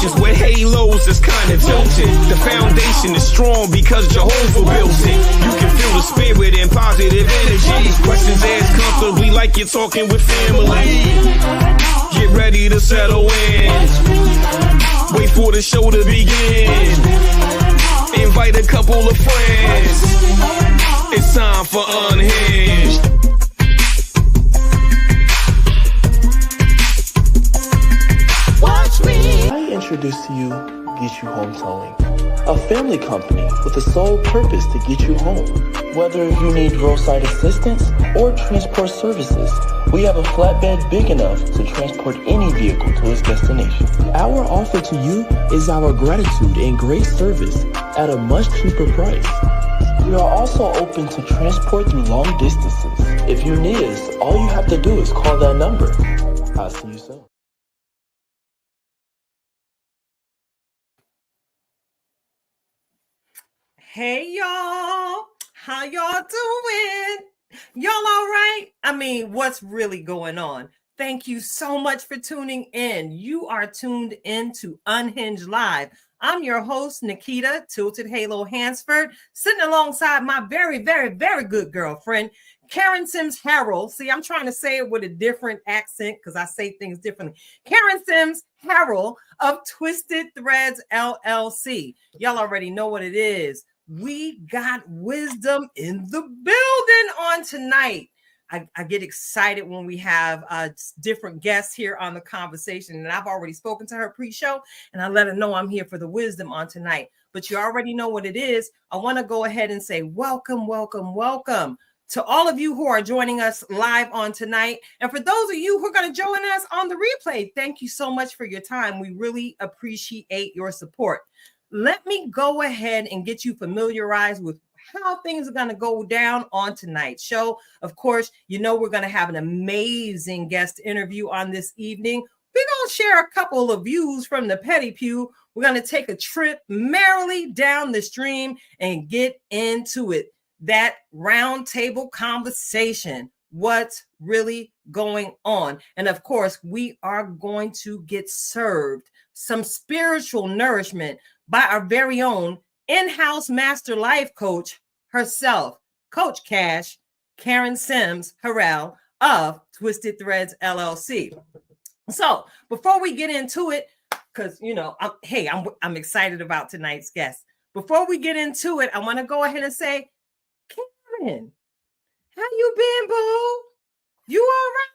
locations where halos is kind of tilted. The foundation is strong because Jehovah built it. You can feel the spirit and positive energy. Questions asked comfortably like you're talking with family. Get ready to settle in. Wait for the show to begin. Invite a couple of friends. It's time for Unhinged. I introduce to you Get You Home Towing, a family company with the sole purpose to get you home. Whether you need roadside assistance or transport services, we have a flatbed big enough to transport any vehicle to its destination. Our offer to you is our gratitude and great service at a much cheaper price. We are also open to transport through long distances. If you need us, all you have to do is call that number. I'll see you soon. Hey y'all, how y'all doing? Y'all all right? I mean, what's really going on? Thank you so much for tuning in. You are tuned in to Unhinged Live. I'm your host, Nikita Tilted Halo Hansford, sitting alongside my very, very, very good girlfriend, Karen Sims Harrell. See, I'm trying to say it with a different accent because I say things differently. Karen Sims Harrell of Twisted Threads LLC. Y'all already know what it is. We got wisdom in the building on tonight. I get excited when we have different guests here on the conversation. And I've already spoken to her pre-show and I let her know I'm here for the wisdom on tonight. But you already know what it is. I want to go ahead and say welcome, welcome, welcome to all of you who are joining us live on tonight. And for those of you who are going to join us on the replay, thank you so much for your time. We really appreciate your support. Let me go ahead and get you familiarized with how things are going to go down on tonight's show. Of course, you know we're going to have an amazing guest interview on this evening. We're going to share a couple of views from the Petty Pew. We're going to take a trip merrily down the stream and get into it. That round table conversation. What's really going on? And of course, we are going to get served some spiritual nourishment by our very own in-house master life coach herself, Coach Cash, Karen Sims Harrell of Twisted Threads LLC. So before we get into it, because you know, I'm excited about tonight's guest. Before we get into it, I want to go ahead and say, Karen, how you been, boo? You all right?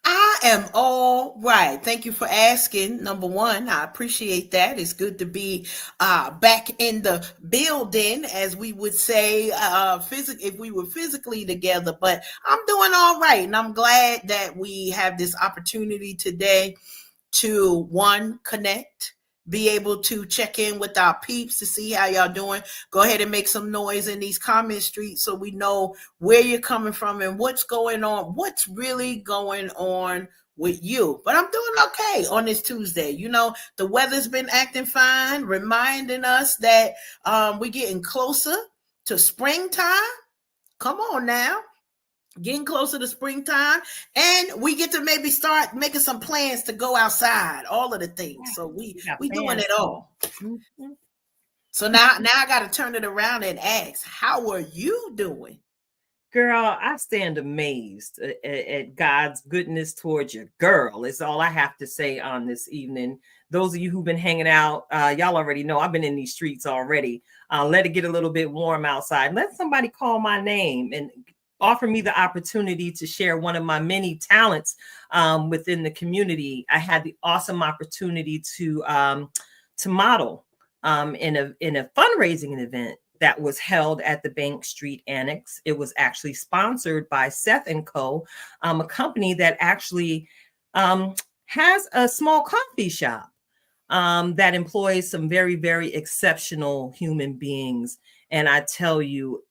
I am all right. Thank you for asking. Number one, I appreciate that. It's good to be back in the building, as we would say, if we were physically together. But I'm doing all right, and I'm glad that we have this opportunity today to, one, connect, be able to check in with our peeps to see how y'all doing. Go ahead and make some noise in these comment streets so we know where you're coming from and what's going on, what's really going on with you. But I'm doing okay on this Tuesday. You know, the weather's been acting fine, reminding us that we're getting closer to springtime. Come on now. Getting closer to springtime, and we get to maybe start making some plans to go outside, all of the things. So we doing it all. Mm-hmm. So now I got to turn it around and ask, how are you doing? Girl, I stand amazed at God's goodness towards your girl. It's all I have to say on this evening. Those of you who've been hanging out, y'all already know I've been in these streets already. Let it get a little bit warm outside. Let somebody call my name and offer me the opportunity to share one of my many talents within the community. I had the awesome opportunity to model in a fundraising event that was held at the Bank Street Annex. It was actually sponsored by Seth & Co., a company that actually has a small coffee shop that employs some very, very exceptional human beings. And I tell you,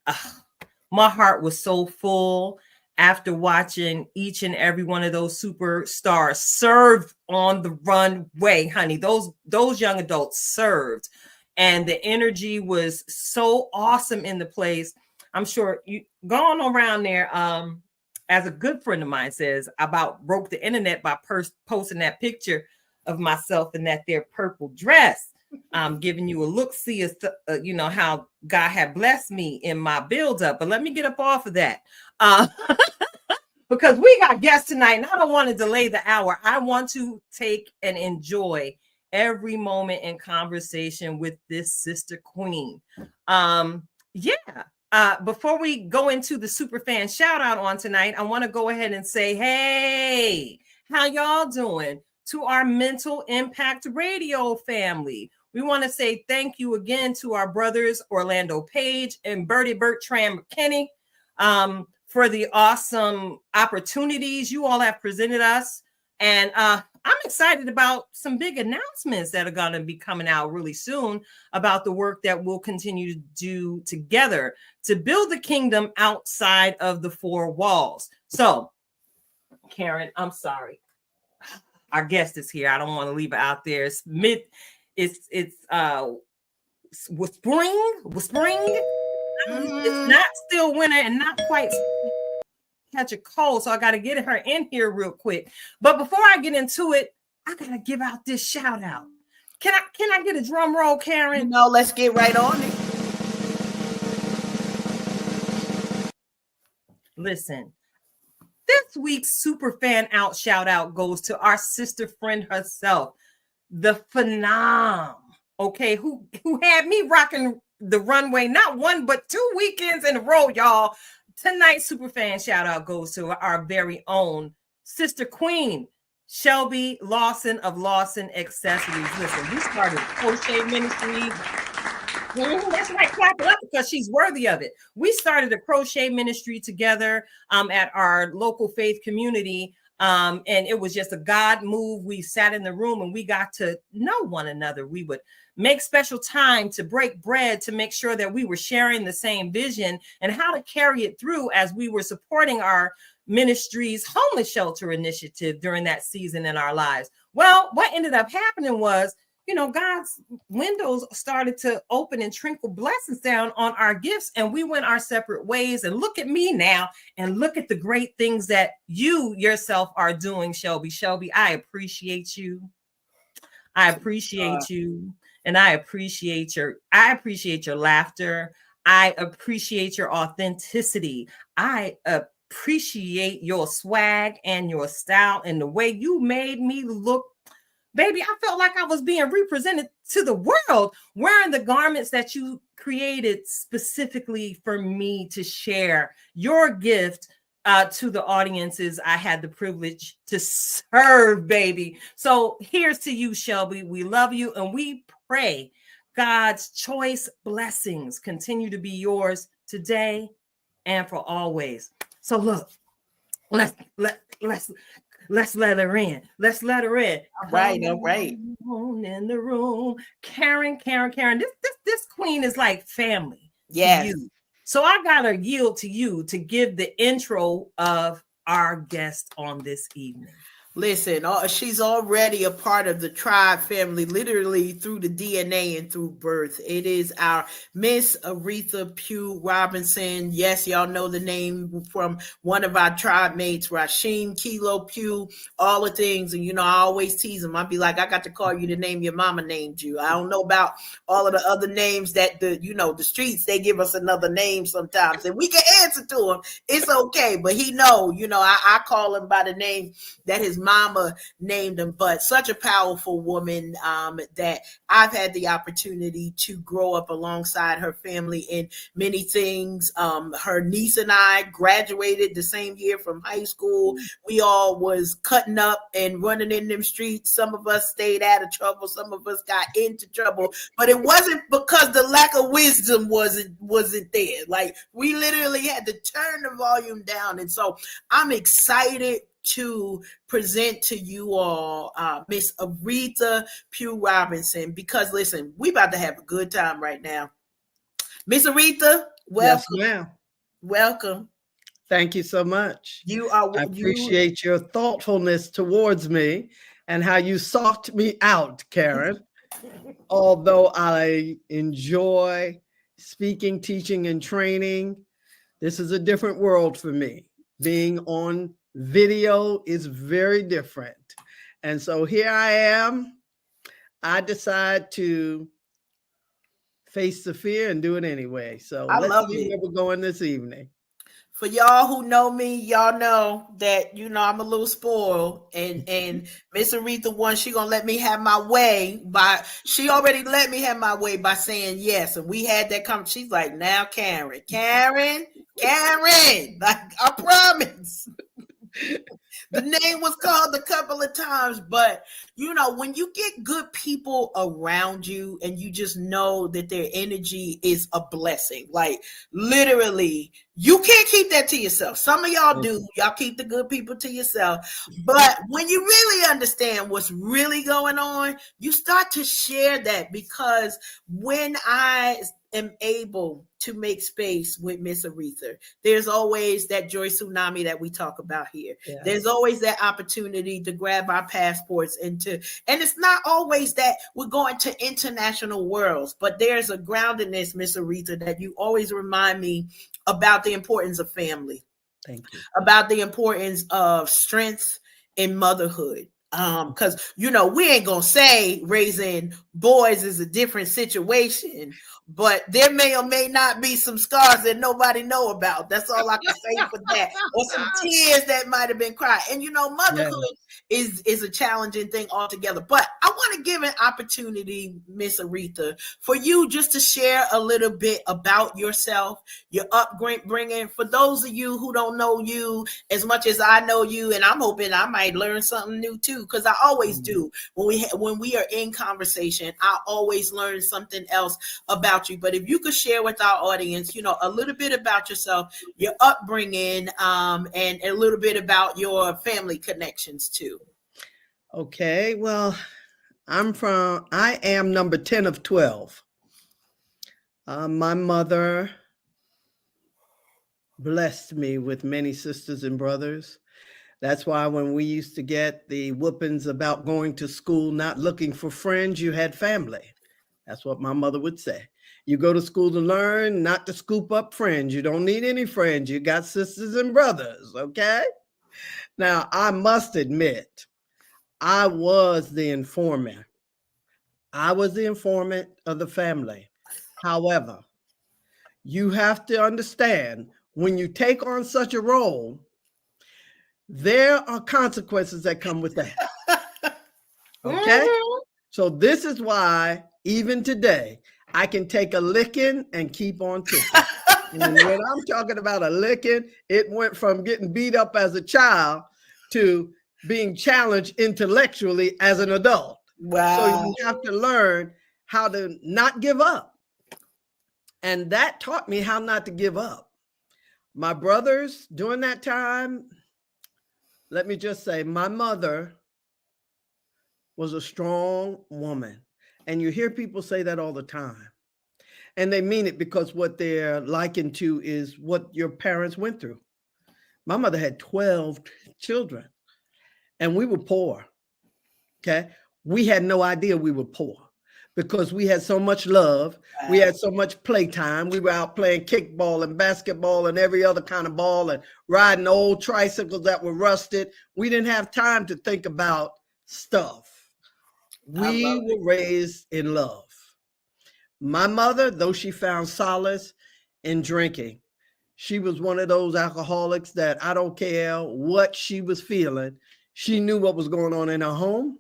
my heart was so full after watching each and every one of those superstars serve on the runway, honey. Those young adults served, and the energy was so awesome in the place. I'm sure you going around there, as a good friend of mine says, about broke the internet by posting that picture of myself in that there purple dress. I'm giving you a look-see as to, you know, how God had blessed me in my build-up. But let me get up off of that. Because we got guests tonight, and I don't want to delay the hour. I want to take and enjoy every moment in conversation with this sister queen. Before we go into the super fan shout out on tonight, I want to go ahead and say, hey, how y'all doing? To our Mental Impact Radio family. We want to say thank you again to our brothers Orlando Page and Bertie Bertrand McKinney for the awesome opportunities you all have presented us. And I'm excited about some big announcements that are going to be coming out really soon about the work that we'll continue to do together to build the kingdom outside of the four walls. So, Karen, I'm sorry. Our guest is here. I don't want to leave it out there. It's with spring. It's not still winter and not quite catch a cold, so I got to get her in here real quick. But before I get into it, I gotta give out this shout out. Can I get a drum roll, Karen? No, let's get right on it. Listen, this week's super fan out shout out goes to our sister friend herself, the Phenom. Okay, who had me rocking the runway not one but 2 weekends in a row, y'all. Tonight's super fan shout out goes to our very own sister queen, Shelby Lawson of Lawson Accessories. Listen, we started a crochet ministry. That's right, clap it up because she's worthy of it. We started a crochet ministry together at our local faith community. And it was just a God move. We sat in the room and we got to know one another. We would make special time to break bread to make sure that we were sharing the same vision and how to carry it through as we were supporting our ministry's homeless shelter initiative during that season in our lives. Well, what ended up happening was, you know, God's windows started to open and trickle blessings down on our gifts, and we went our separate ways. And look at me now, and look at the great things that you yourself are doing, Shelby. Shelby, I appreciate you. I appreciate you, and I appreciate your laughter. I appreciate your authenticity. I appreciate your swag and your style and the way you made me look. Baby, I felt like I was being represented to the world wearing the garments that you created specifically for me to share your gift to the audiences I had the privilege to serve, baby. So here's to you, Shelby. We love you and we pray God's choice blessings continue to be yours today and for always. So look, let's let her in. Let's let her in. All right. In the room, Karen. This queen is like family. Yes. To you. So I gotta yield to you to give the intro of our guest on this evening. Listen, she's already a part of the tribe family, literally through the DNA and through birth. It is our Miss Aretha Pugh-Robinson. Yes, y'all know the name from one of our tribe mates, Rashim Kilo Pugh, all the things. And, you know, I always tease them. I'd be like, I got to call you the name your mama named you. I don't know about all of the other names that the streets, they give us another name sometimes. And we can answer to him. It's okay. But he know, I call him by the name that his mama named him. But such a powerful woman that I've had the opportunity to grow up alongside her family in many things. Her niece and I graduated the same year from high school. We all was cutting up and running in them streets. Some of us stayed out of trouble. Some of us got into trouble, but it wasn't because the lack of wisdom wasn't there. Like, we literally had to turn the volume down. And so I'm excited to present to you all Miss Aretha Pugh-Robinson, because listen, we about to have a good time right now. Miss Aretha, welcome. Yes, ma'am. Welcome. Thank you so much. I appreciate your thoughtfulness towards me and how you sought me out, Karen. Although I enjoy speaking, teaching, and training, this is a different world for me. Being on video is very different. And so here I am. I decide to face the fear and do it anyway. So I let's love see it. where we're going this evening. For y'all who know me, y'all know that I'm a little spoiled, and Miss Aretha one, she gonna let me have my way she already let me have my way by saying yes, and we had that conversation. She's like, now Karen, like, I promise. The name was called a couple of times, but when you get good people around you and you just know that their energy is a blessing, like literally, you can't keep that to yourself. Some of y'all do. Y'all keep the good people to yourself. But when you really understand what's really going on, you start to share that, because when I am able to make space with Miss Aretha, there's always that Joy Tsunami that we talk about here. Yeah. There's always that opportunity to grab our passports and it's not always that we're going to international worlds, but there's a groundedness, Miss Aretha, that you always remind me about the importance of family. Thank you. About the importance of strength in motherhood. Because we ain't gonna say raising boys is a different situation, but there may or may not be some scars that nobody know about. That's all I can say for that. Or some tears that might have been cried. And motherhood is a challenging thing altogether. But I want to give an opportunity, Miss Aretha, for you just to share a little bit about yourself, your upbringing, for those of you who don't know you as much as I know you, and I'm hoping I might learn something new too, because I always do. When we are in conversation, I always learn something else about you. But if you could share with our audience, a little bit about yourself, your upbringing, and a little bit about your family connections too. Okay, well, I am number 10 of 12. My mother blessed me with many sisters and brothers. That's why when we used to get the whoopings about going to school, not looking for friends, you had family. That's what my mother would say. You go to school to learn, not to scoop up friends. You don't need any friends. You got sisters and brothers, okay? Now, I must admit, I was the informant. I was the informant of the family. However, you have to understand, when you take on such a role, there are consequences that come with that. Okay? So this is why, even today, I can take a licking and keep on ticking. And when I'm talking about a licking, it went from getting beat up as a child to being challenged intellectually as an adult. Wow. So you have to learn how to not give up. And that taught me how not to give up. My brothers, during that time, let me just say, my mother was a strong woman. And you hear people say that all the time. And they mean it, because what they're likened to is what your parents went through. My mother had 12 children, and we were poor. Okay. We had no idea we were poor, because we had so much love. We had so much playtime. We were out playing kickball and basketball and every other kind of ball, and riding old tricycles that were rusted. We didn't have time to think about stuff. We were raised in love. My mother, though she found solace in drinking, she was one of those alcoholics that I don't care what she was feeling. She knew what was going on in her home.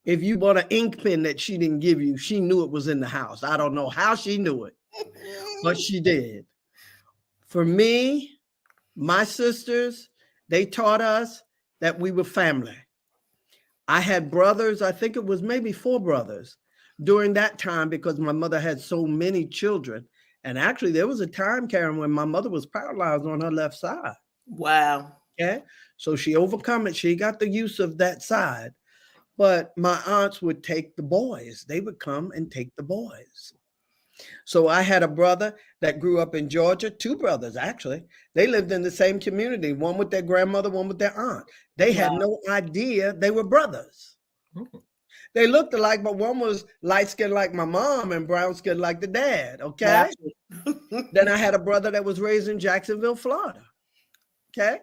If you bought an ink pen that she didn't give you, she knew it was in the house. I don't know how she knew it, but she did. For me, my sisters, they taught us that we were family. I had brothers, I think it was maybe 4 brothers during that time, because my mother had so many children. And actually, there was a time, Karen, when my mother was paralyzed on her left side. Wow. Okay. So she overcome it. She got the use of that side. But my aunts would take the boys. They would come and take the boys. So I had a brother that grew up in Georgia, 2 brothers, actually. They lived in the same community, one with their grandmother, one with their aunt. They had no idea they were brothers. They looked alike, but one was light-skinned like my mom and brown-skinned like the dad, okay? Then I had a brother that was raised in Jacksonville, Florida, okay?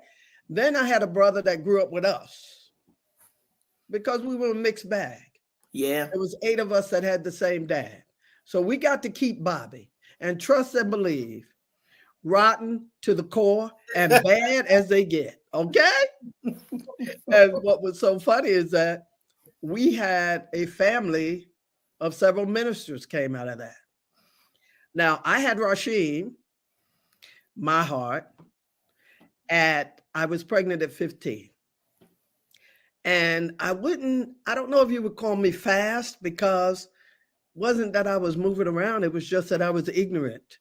Then I had a brother that grew up with us. because we were a mixed bag. Yeah. It was 8 of us that had the same dad. So we got to keep Bobby, and trust and believe, rotten to the core and bad as they get. Okay. And what was so funny is that we had a family of several ministers came out of that. Now I had Rasheem, my heart, I was pregnant at 15. And I don't know if you would call me fast, because it wasn't that I was moving around. It was just that I was ignorant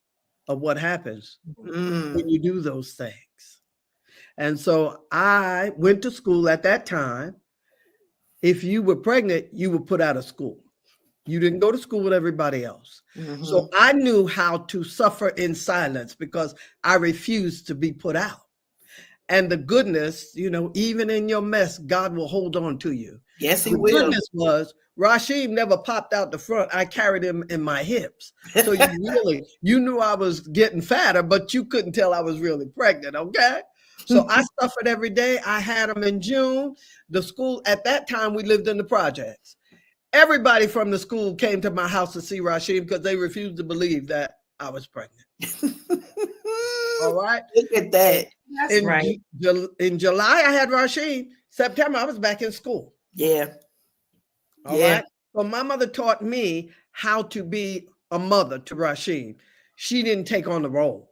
of what happens when you do those things. And so I went to school at that time. If you were pregnant, you were put out of school. You didn't go to school with everybody else. So I knew how to suffer in silence because I refused to be put out. And the goodness, even in your mess, God will hold on to you. Yes, he the will. Goodness was Rasheem never popped out the front. I carried him in my hips. So you knew I was getting fatter, but you couldn't tell I was really pregnant. Okay. So I suffered every day. I had him in June. The school at that time, we lived in the projects. Everybody from the school came to my house to see Rasheem because they refused to believe that I was pregnant. All right. Look at that. That's right. In July, I had Rasheem. September, I was back in school. Yeah. All right. So my mother taught me how to be a mother to Rasheem. She didn't take on the role.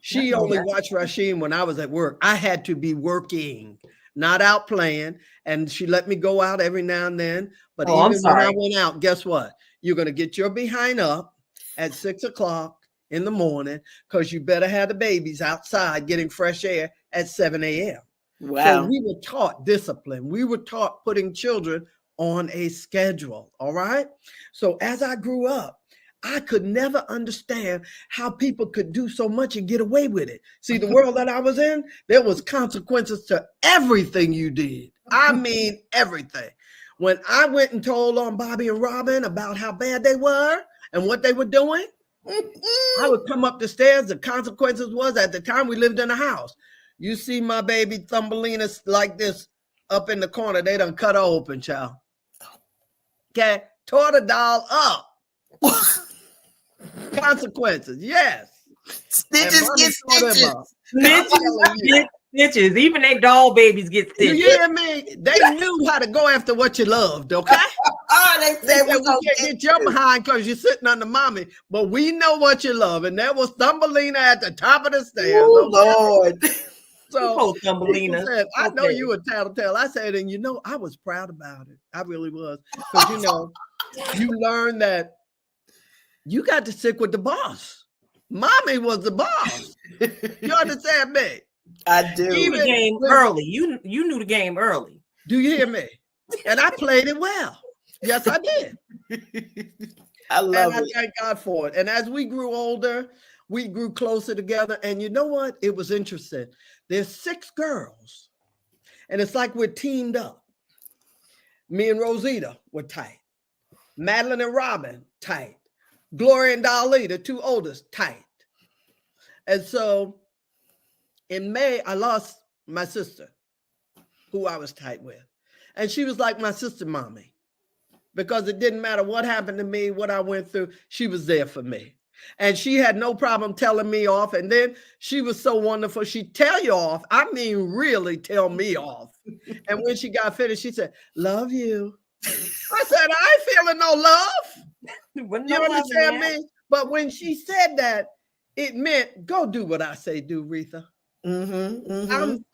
She only watched Rasheem when I was at work. I had to be working, not out playing. And she let me go out every now and then. But even when I went out, guess what? You're going to get your behind up at 6 o'clock in the morning, because you better have the babies outside getting fresh air at 7 a.m. Wow. So we were taught discipline. We were taught putting children on a schedule. All right. So as I grew up, I could never understand how people could do so much and get away with it. See, the world that I was in, there was consequences to everything you did. I mean, everything. When I went and told on Bobby and Robin about how bad they were and what they were doing, I would come up the stairs. The consequences was, at the time we lived in a house. You see my baby Thumbelina like this up in the corner. They done cut her open, child. Okay, tore the doll up. Consequences, yes. Stitches get stitches. Stitches. Even they doll babies get stitches. You hear me? They knew how to go after what you loved, okay? They said we can't get your behind because you're sitting under mommy, but we know what you love. And there was Thumbelina at the top of the stairs. Oh, Lord. So Thumbelina. Said, I know you were tattletale. I said, and I was proud about it. I really was. Because you learn that you got to stick with the boss. Mommy was the boss. You understand me? I do. You knew the game early. You knew the game early. Do you hear me? And I played it well. Yes, I did. I love it. I thank God for it. And as we grew older, we grew closer together. And you know what? It was interesting. There's 6 girls. And it's like we're teamed up. Me and Rosita were tight. Madeline and Robin, tight. Gloria and Dolly, the 2 oldest, tight. And so in May, I lost my sister, who I was tight with. And she was like my sister mommy, because it didn't matter what happened to me, what I went through, she was there for me. And she had no problem telling me off. And then she was so wonderful. She'd tell you off. I mean, really tell me off. And when she got finished, she said, "Love you." I said, "I ain't feeling no love." You understand me? But when she said that, it meant, go do what I say do, Retha.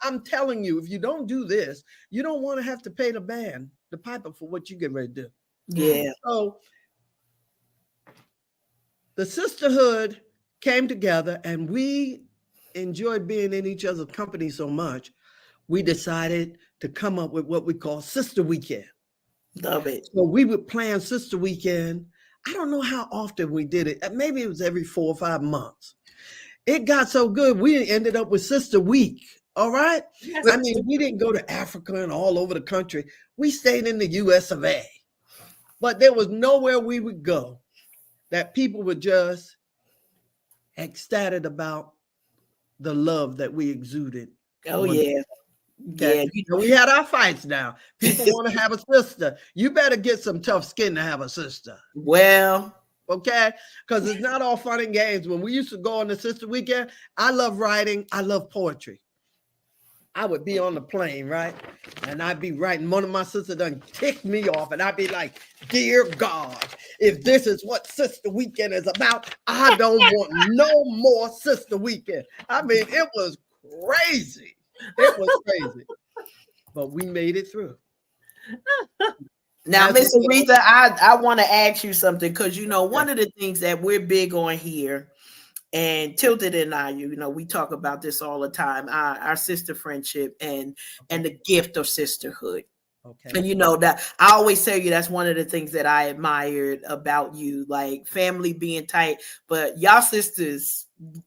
I'm telling you, if you don't do this, you don't want to have to pay the piper for what you get ready to do. Yeah. So the sisterhood came together and we enjoyed being in each other's company so much, we decided to come up with what we call Sister Weekend. Love it. So we would plan Sister Weekend. I don't know how often we did it. Maybe it was every 4 or 5 months. It got so good, we ended up with Sister Week. All right. Yes. I mean, we didn't go to Africa and all over the country. We stayed in the US of A. But there was nowhere we would go that people were just ecstatic about the love that we exuded. Oh, yeah. Yeah. And we had our fights now. People want to have a sister. You better get some tough skin to have a sister. Well, okay? Because it's not all fun and games. When we used to go on the sister weekend, I love writing. I love poetry. I would be on the plane, right? And I'd be writing. One of my sisters done ticked me off. And I'd be like, dear God, if this is what sister weekend is about, I don't want no more sister weekend. I mean, it was crazy. It was crazy. But we made it through. Now, Miss Aretha, I want to ask you something, because one of the things that we're big on here, and Tilted and I, we talk about this all the time, our sister friendship and the gift of sisterhood. Okay. And that I always tell you that's one of the things that I admired about you, like family being tight. But y'all sisters,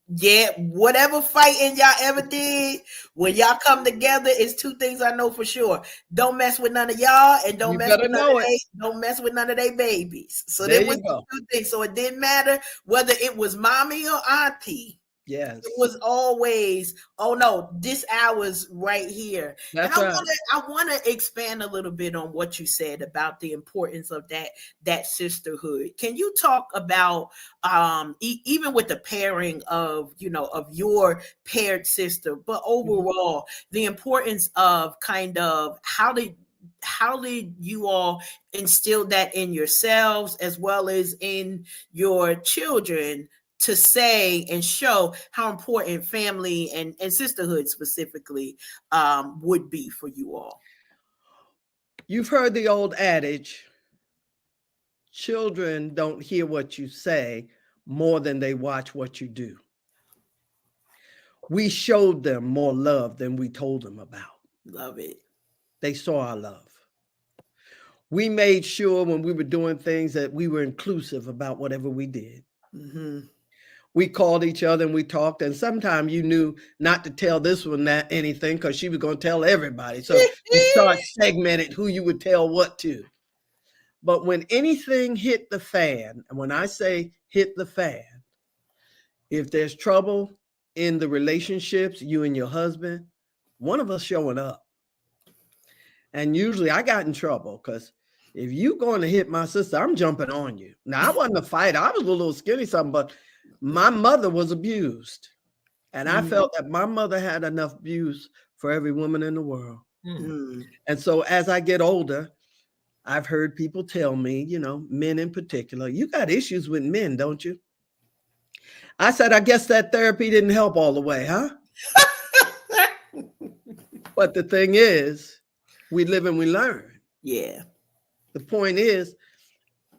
yeah, whatever fighting y'all ever did, when y'all come together, it's two things I know for sure: don't mess with none of y'all, and don't mess with none of their babies. So there was two things. So it didn't matter whether it was mommy or auntie. Yes. It was always, oh no, this hour's right here. That's and I want to expand a little bit on what you said about the importance of that sisterhood. Can you talk about even with the pairing of your paired sister, but overall the importance of kind of how did you all instill that in yourselves as well as in your children, to say and show how important family and sisterhood specifically would be for you all? You've heard the old adage, children don't hear what you say more than they watch what you do. We showed them more love than we told them about. Love it. They saw our love. We made sure when we were doing things that we were inclusive about whatever we did. Mm-hmm. We called each other and we talked, and sometimes you knew not to tell this one that anything because she was going to tell everybody. So you start segmented who you would tell what to. But when anything hit the fan, and when I say hit the fan, if there's trouble in the relationships, you and your husband, one of us showing up. And usually I got in trouble because if you going to hit my sister, I'm jumping on you. Now, I wasn't a fighter. I was a little skinny something, but my mother was abused. And I felt that my mother had enough abuse for every woman in the world. Mm-hmm. And so as I get older, I've heard people tell me, men in particular, you got issues with men, don't you? I said, I guess that therapy didn't help all the way, huh? But the thing is, we live and we learn. Yeah. The point is,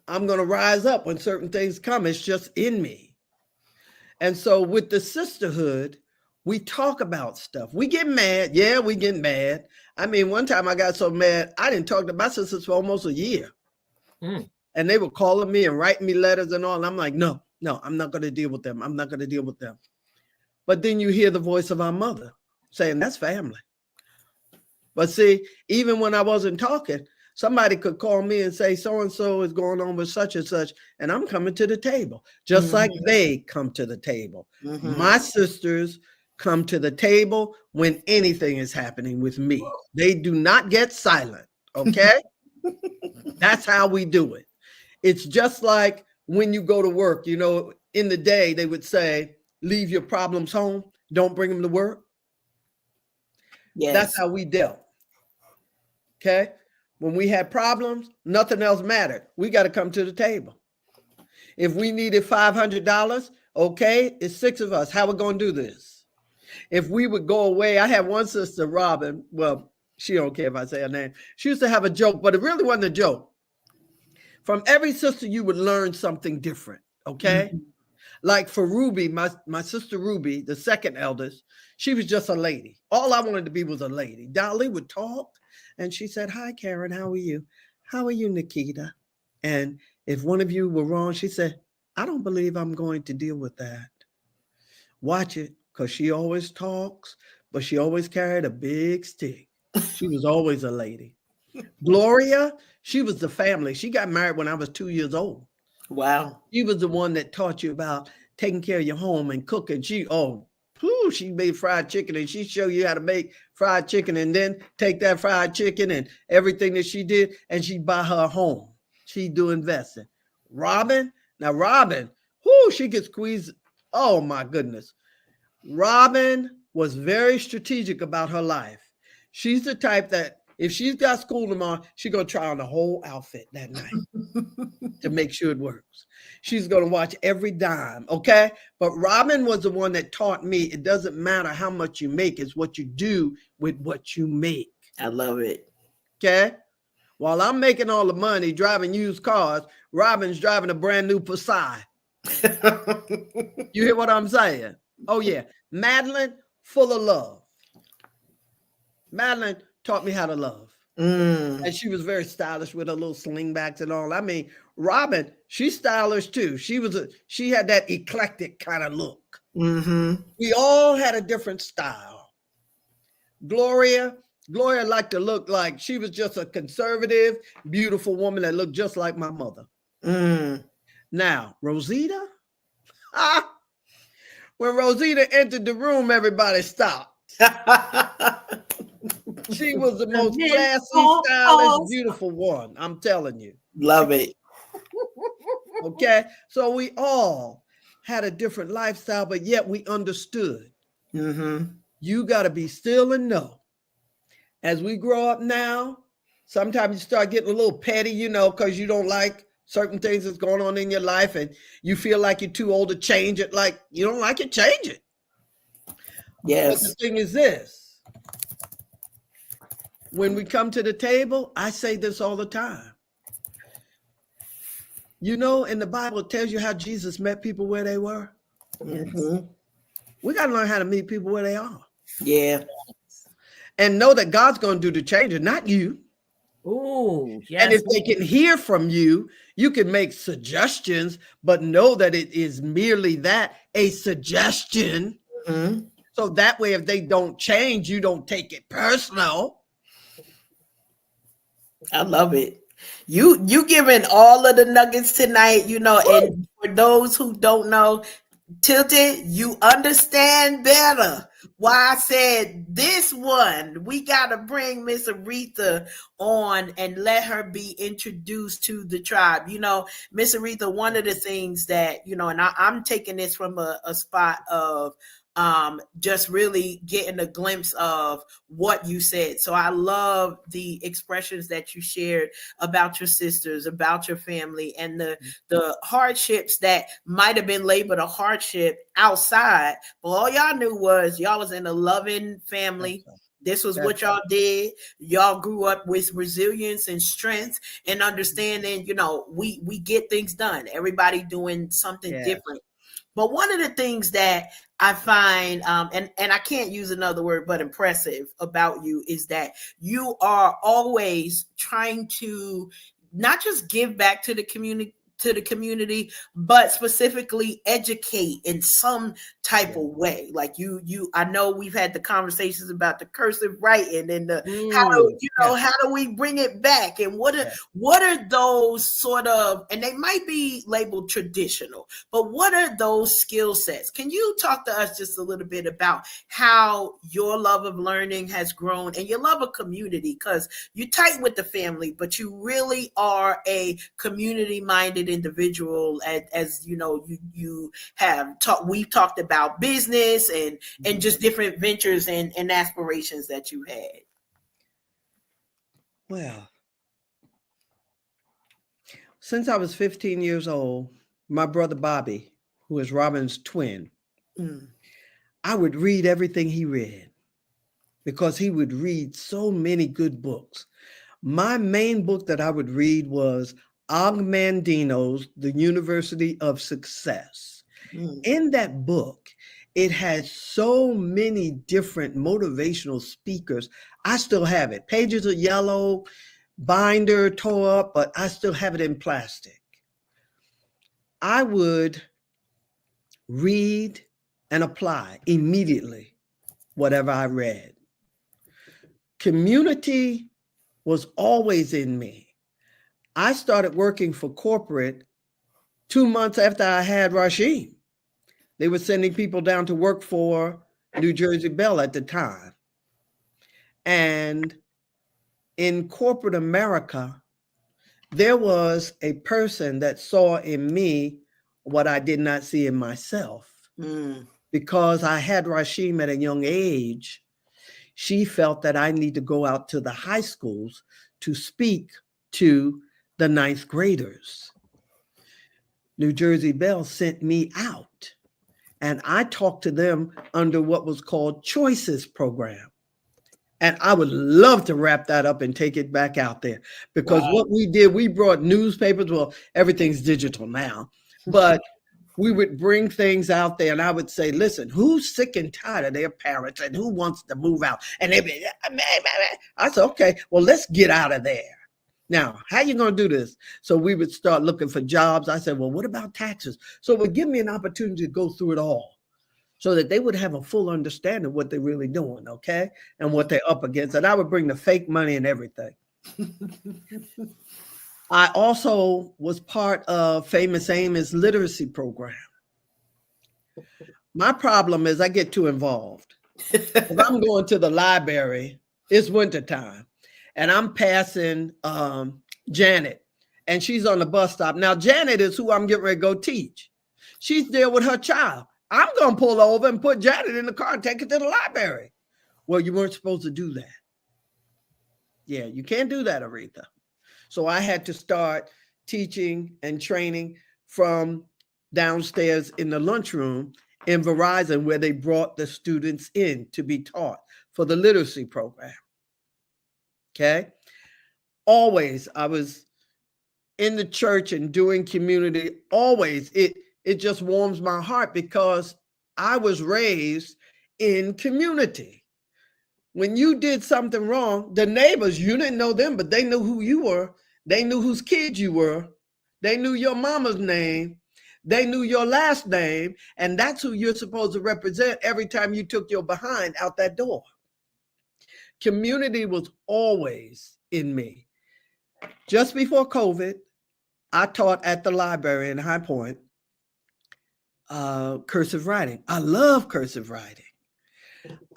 I'm going to rise up when certain things come. It's just in me. And so with the sisterhood, we talk about stuff. We get mad. Yeah, we get mad. I mean, one time I got so mad, I didn't talk to my sisters for almost a year. And they were calling me and writing me letters and all. And I'm like, no, I'm not going to deal with them. I'm not going to deal with them. But then you hear the voice of our mother saying, that's family. But see, even when I wasn't talking, somebody could call me and say, so-and-so is going on with such and such, and I'm coming to the table, just like they come to the table. My sisters come to the table when anything is happening with me. They do not get silent, okay? That's how we do it. It's just like when you go to work, in the day, they would say, leave your problems home, don't bring them to work. Yes. That's how we dealt, okay? When we had problems, nothing else mattered. We got to come to the table. If we needed $500, okay, it's 6 of us. How we going to do this? If we would go away, I had one sister, Robin. Well, she don't care if I say her name. She used to have a joke, but it really wasn't a joke. From every sister, you would learn something different, okay? Like for Ruby, my sister Ruby, the second eldest, she was just a lady. All I wanted to be was a lady. Dolly would talk. And she said, hi, Karen, how are you? How are you, Nikita? And if one of you were wrong, she said, I don't believe I'm going to deal with that. Watch it, because she always talks, but she always carried a big stick. She was always a lady. Gloria, she was the family. She got married when I was 2 years old. Wow. She was the one that taught you about taking care of your home and cooking. She Woo, she made fried chicken, and she show you how to make fried chicken, and then take that fried chicken and everything that she did, and she buy her home. She do investing. Robin, whoo, she could squeeze. Oh my goodness. Robin was very strategic about her life. She's the type that if she's got school tomorrow, she's going to try on the whole outfit that night to make sure it works. She's going to watch every dime, okay? But Robin was the one that taught me it doesn't matter how much you make, it's what you do with what you make. I love it. Okay? While I'm making all the money driving used cars, Robin's driving a brand new Passat. You hear what I'm saying? Oh, yeah. Madeline, full of love. Madeline taught me how to love. And she was very stylish with her little slingbacks and all. I mean, Robin, she's stylish too. She had that eclectic kind of look. We all had a different style. Gloria liked to look like she was just a conservative, beautiful woman that looked just like my mother. Now, Rosita, when Rosita entered the room, everybody stopped. She was the most classy, stylish, beautiful one. I'm telling you. Love it. Okay. So we all had a different lifestyle, but yet we understood. You got to be still and know. As we grow up now, sometimes you start getting a little petty, you know, because you don't like certain things that's going on in your life and you feel like you're too old to change it. Like you don't like it, change it. Yes. But the thing is this. When we come to the table, I say this all the time. You know, in the Bible, it tells you how Jesus met people where they were. We got to learn how to meet people where they are. Yeah. And know that God's going to do the changing, not you. Ooh, yes. And if they can hear from you, you can make suggestions, but know that it is merely that, a suggestion. So that way, if they don't change, you don't take it personal. I love it. You giving all of the nuggets tonight, you know, and for those who don't know, Tilted, you understand better why I said this one. We got to bring Miss Aretha on and let her be introduced to the tribe. You know, Miss Aretha, one of the things that, you know, and I'm taking this from a spot of just really getting a glimpse of what you said. So I love the expressions that you shared about your sisters, about your family, and the hardships that might have been labeled a hardship outside, but all y'all knew was y'all was in a loving family. This was what y'all did. Y'all grew up with resilience and strength and understanding, you know, we get things done. Everybody doing something different. But one of the things that I find, and I can't use another word but impressive about you, is that you are always trying to not just give back to the community, but specifically educate in some type of way. Like I know we've had the conversations about the cursive writing and how do we bring it back, and what are those sort of, and they might be labeled traditional, but what are those skill sets? Can you talk to us just a little bit about how your love of learning has grown and your love of community? Because you're tight with the family, but you really are a community-minded individual, as you know, you have talked. We've talked about business and just different ventures and aspirations that you had. Well, since I was 15 years old, my brother Bobby, who is Robin's twin, I would read everything he read because he would read so many good books. My main book that I would read was Og Mandino's The University of Success. In that book, it has so many different motivational speakers. I still have it. Pages are yellow, binder tore up, but I still have it in plastic. I would read and apply immediately whatever I read. Community was always in me. I started working for corporate 2 months after I had Rasheen. They were sending people down to work for New Jersey Bell at the time. And in corporate America, there was a person that saw in me what I did not see in myself. Because I had Rashim at a young age, she felt that I need to go out to the high schools to speak to the ninth graders. New Jersey Bell sent me out, and I talked to them under what was called Choices program. And I would love to wrap that up and take it back out there, because what we did, we brought newspapers. Well, everything's digital now, but we would bring things out there, and I would say, listen, who's sick and tired of their parents and who wants to move out? And they'd be, I said, okay, well, let's get out of there. Now, how you going to do this? So we would start looking for jobs. I said, well, what about taxes? So it would give me an opportunity to go through it all, so that they would have a full understanding of what they're really doing, okay? And what they're up against. And I would bring the fake money and everything. I also was part of Famous Amos literacy program. My problem is I get too involved. If I'm going to the library, it's wintertime, and I'm passing Janet, and she's on the bus stop. Now, Janet is who I'm getting ready to go teach. She's there with her child. I'm going to pull over and put Janet in the car and take it to the library. Well, you weren't supposed to do that. Yeah, you can't do that, Aretha. So I had to start teaching and training from downstairs in the lunchroom in Verizon, where they brought the students in to be taught for the literacy program. Okay. Always, I was in the church and doing community. Always, it just warms my heart, because I was raised in community. When you did something wrong, the neighbors, you didn't know them, but they knew who you were. They knew whose kid you were. They knew your mama's name. They knew your last name. And that's who you're supposed to represent every time you took your behind out that door. Community was always in me. Just before COVID, I taught at the library in High Point. Cursive writing. I love cursive writing.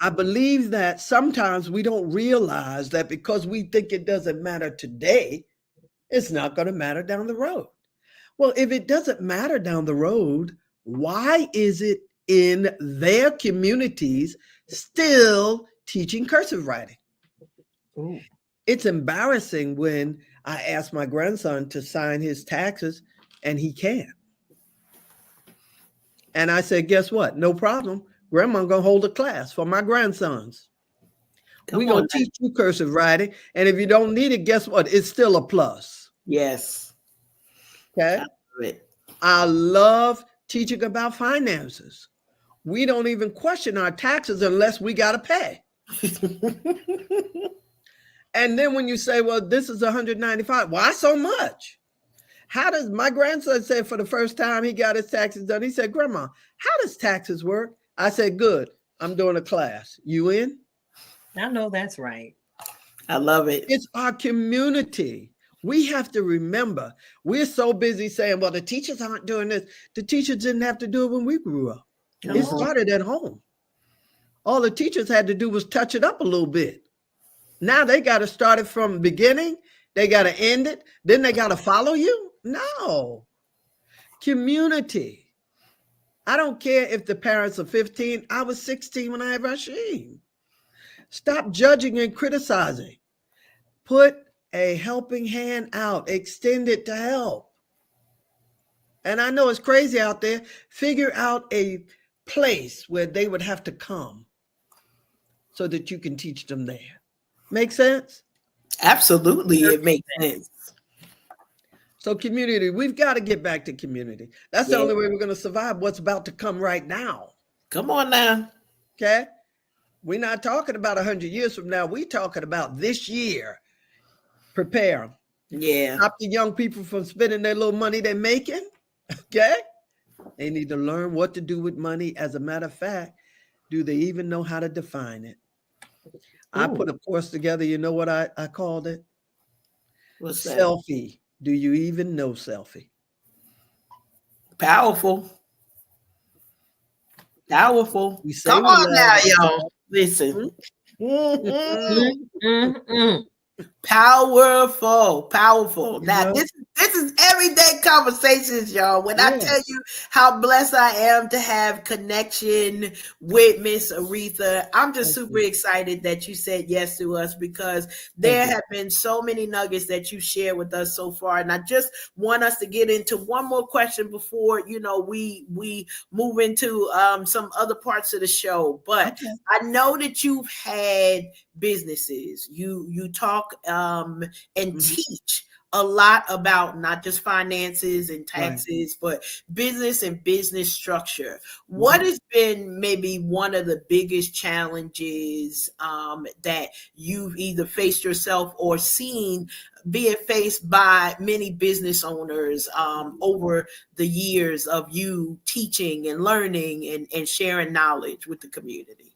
I believe that sometimes we don't realize that because we think it doesn't matter today, it's not going to matter down the road. Well, if it doesn't matter down the road, why is it in their communities still teaching cursive writing? Ooh. It's embarrassing when I ask my grandson to sign his taxes and he can't. And I said, guess what? No problem. Grandma's going to hold a class for my grandsons. We're going to teach you cursive writing. And if you don't need it, guess what? It's still a plus. Yes. Okay. I love teaching about finances. We don't even question our taxes unless we got to pay. And then when you say, well, this is $195, why so much? How does my grandson say for the first time he got his taxes done? He said, Grandma, how does taxes work? I said, good. I'm doing a class. You in? I know that's right. I love it. It's our community. We have to remember, we're so busy saying, well, the teachers aren't doing this. The teachers didn't have to do it when we grew up. It started at home. All the teachers had to do was touch it up a little bit. Now they got to start it from the beginning. They got to end it. Then they got to follow you. No. Community. I don't care if the parents are 15. I was 16 when I had Rashim. Stop judging and criticizing. Put a helping hand out. Extend it to help. And I know it's crazy out there. Figure out a place where they would have to come so that you can teach them there. Make sense? Absolutely, it makes sense. So community, we've got to get back to community. That's the only way we're going to survive what's about to come right now. Come on now. Okay? We're not talking about 100 years from now. We're talking about this year. Prepare them. Yeah. Stop the young people from spending their little money they're making. Okay? They need to learn what to do with money. As a matter of fact, do they even know how to define it? I put a course together. You know what I called it? What's that? Selfie. Do you even know selfie? Powerful. Powerful. We say Come we on now, love y'all. Listen. Mm-mm. Powerful. Now, know? this is everyday conversations, y'all. When I Yeah. tell you how blessed I am to have connection with Miss Aretha, I'm just super excited that you said yes to us, because there have been so many nuggets that you share with us so far. And I just want us to get into one more question before, we move into some other parts of the show. But I know that you've had businesses. You talk and teach a lot about not just finances and taxes, but business and business structure. What has been maybe one of the biggest challenges that you've either faced yourself or seen being faced by many business owners over the years of you teaching and learning and sharing knowledge with the community?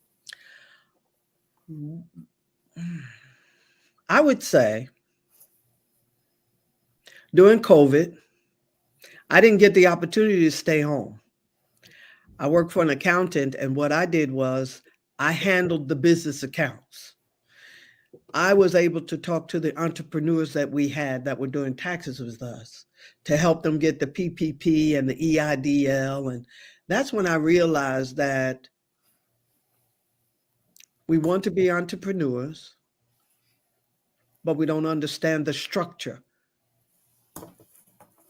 I would say during COVID, I didn't get the opportunity to stay home. I worked for an accountant, and what I did was I handled the business accounts. I was able to talk to the entrepreneurs that we had that were doing taxes with us to help them get the PPP and the EIDL. And that's when I realized that we want to be entrepreneurs, but we don't understand the structure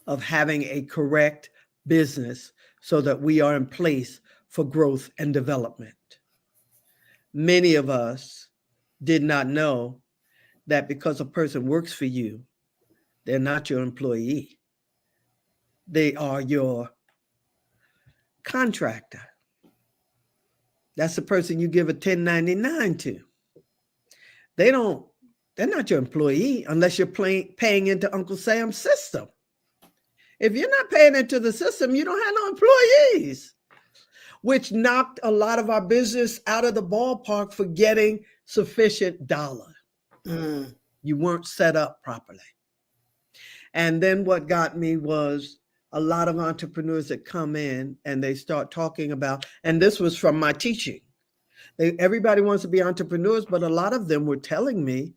of having a correct business so that we are in place for growth and development. Many of us did not know that because a person works for you, they're not your employee. They are your contractor. That's the person you give a 1099 to. They're not your employee unless you're paying into Uncle Sam's system. If you're not paying into the system, you don't have no employees, which knocked a lot of our business out of the ballpark for getting sufficient dollar. You weren't set up properly. And then what got me was a lot of entrepreneurs that come in and they start talking about, and this was from my teaching. Everybody wants to be entrepreneurs, but a lot of them were telling me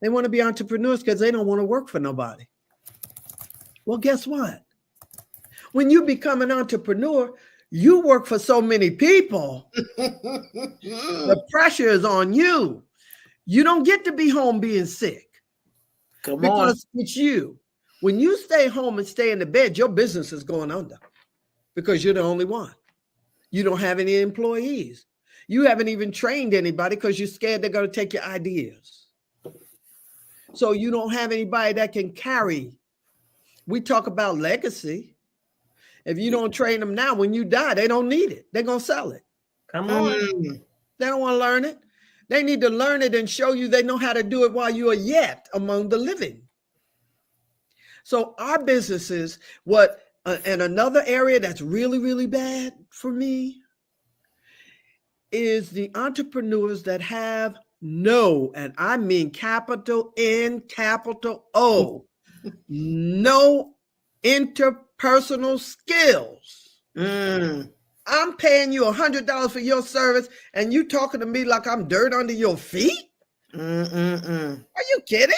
they want to be entrepreneurs because they don't want to work for nobody. Well, guess what? When you become an entrepreneur, you work for so many people. The pressure is on you. You don't get to be home being sick. Because it's you. When you stay home and stay in the bed, your business is going under because you're the only one. You don't have any employees. You haven't even trained anybody because you're scared they're going to take your ideas. So you don't have anybody that can carry. We talk about legacy. If you don't train them now, when you die, they don't need it. They're going to sell it. Come on. They don't want to learn it. They need to learn it and show you they know how to do it while you are yet among the living. So our businesses, and another area that's really, really bad for me is the entrepreneurs that have no, and I mean capital N, capital O, no interpersonal skills. I'm paying you $100 for your service and you talking to me like I'm dirt under your feet? Are you kidding?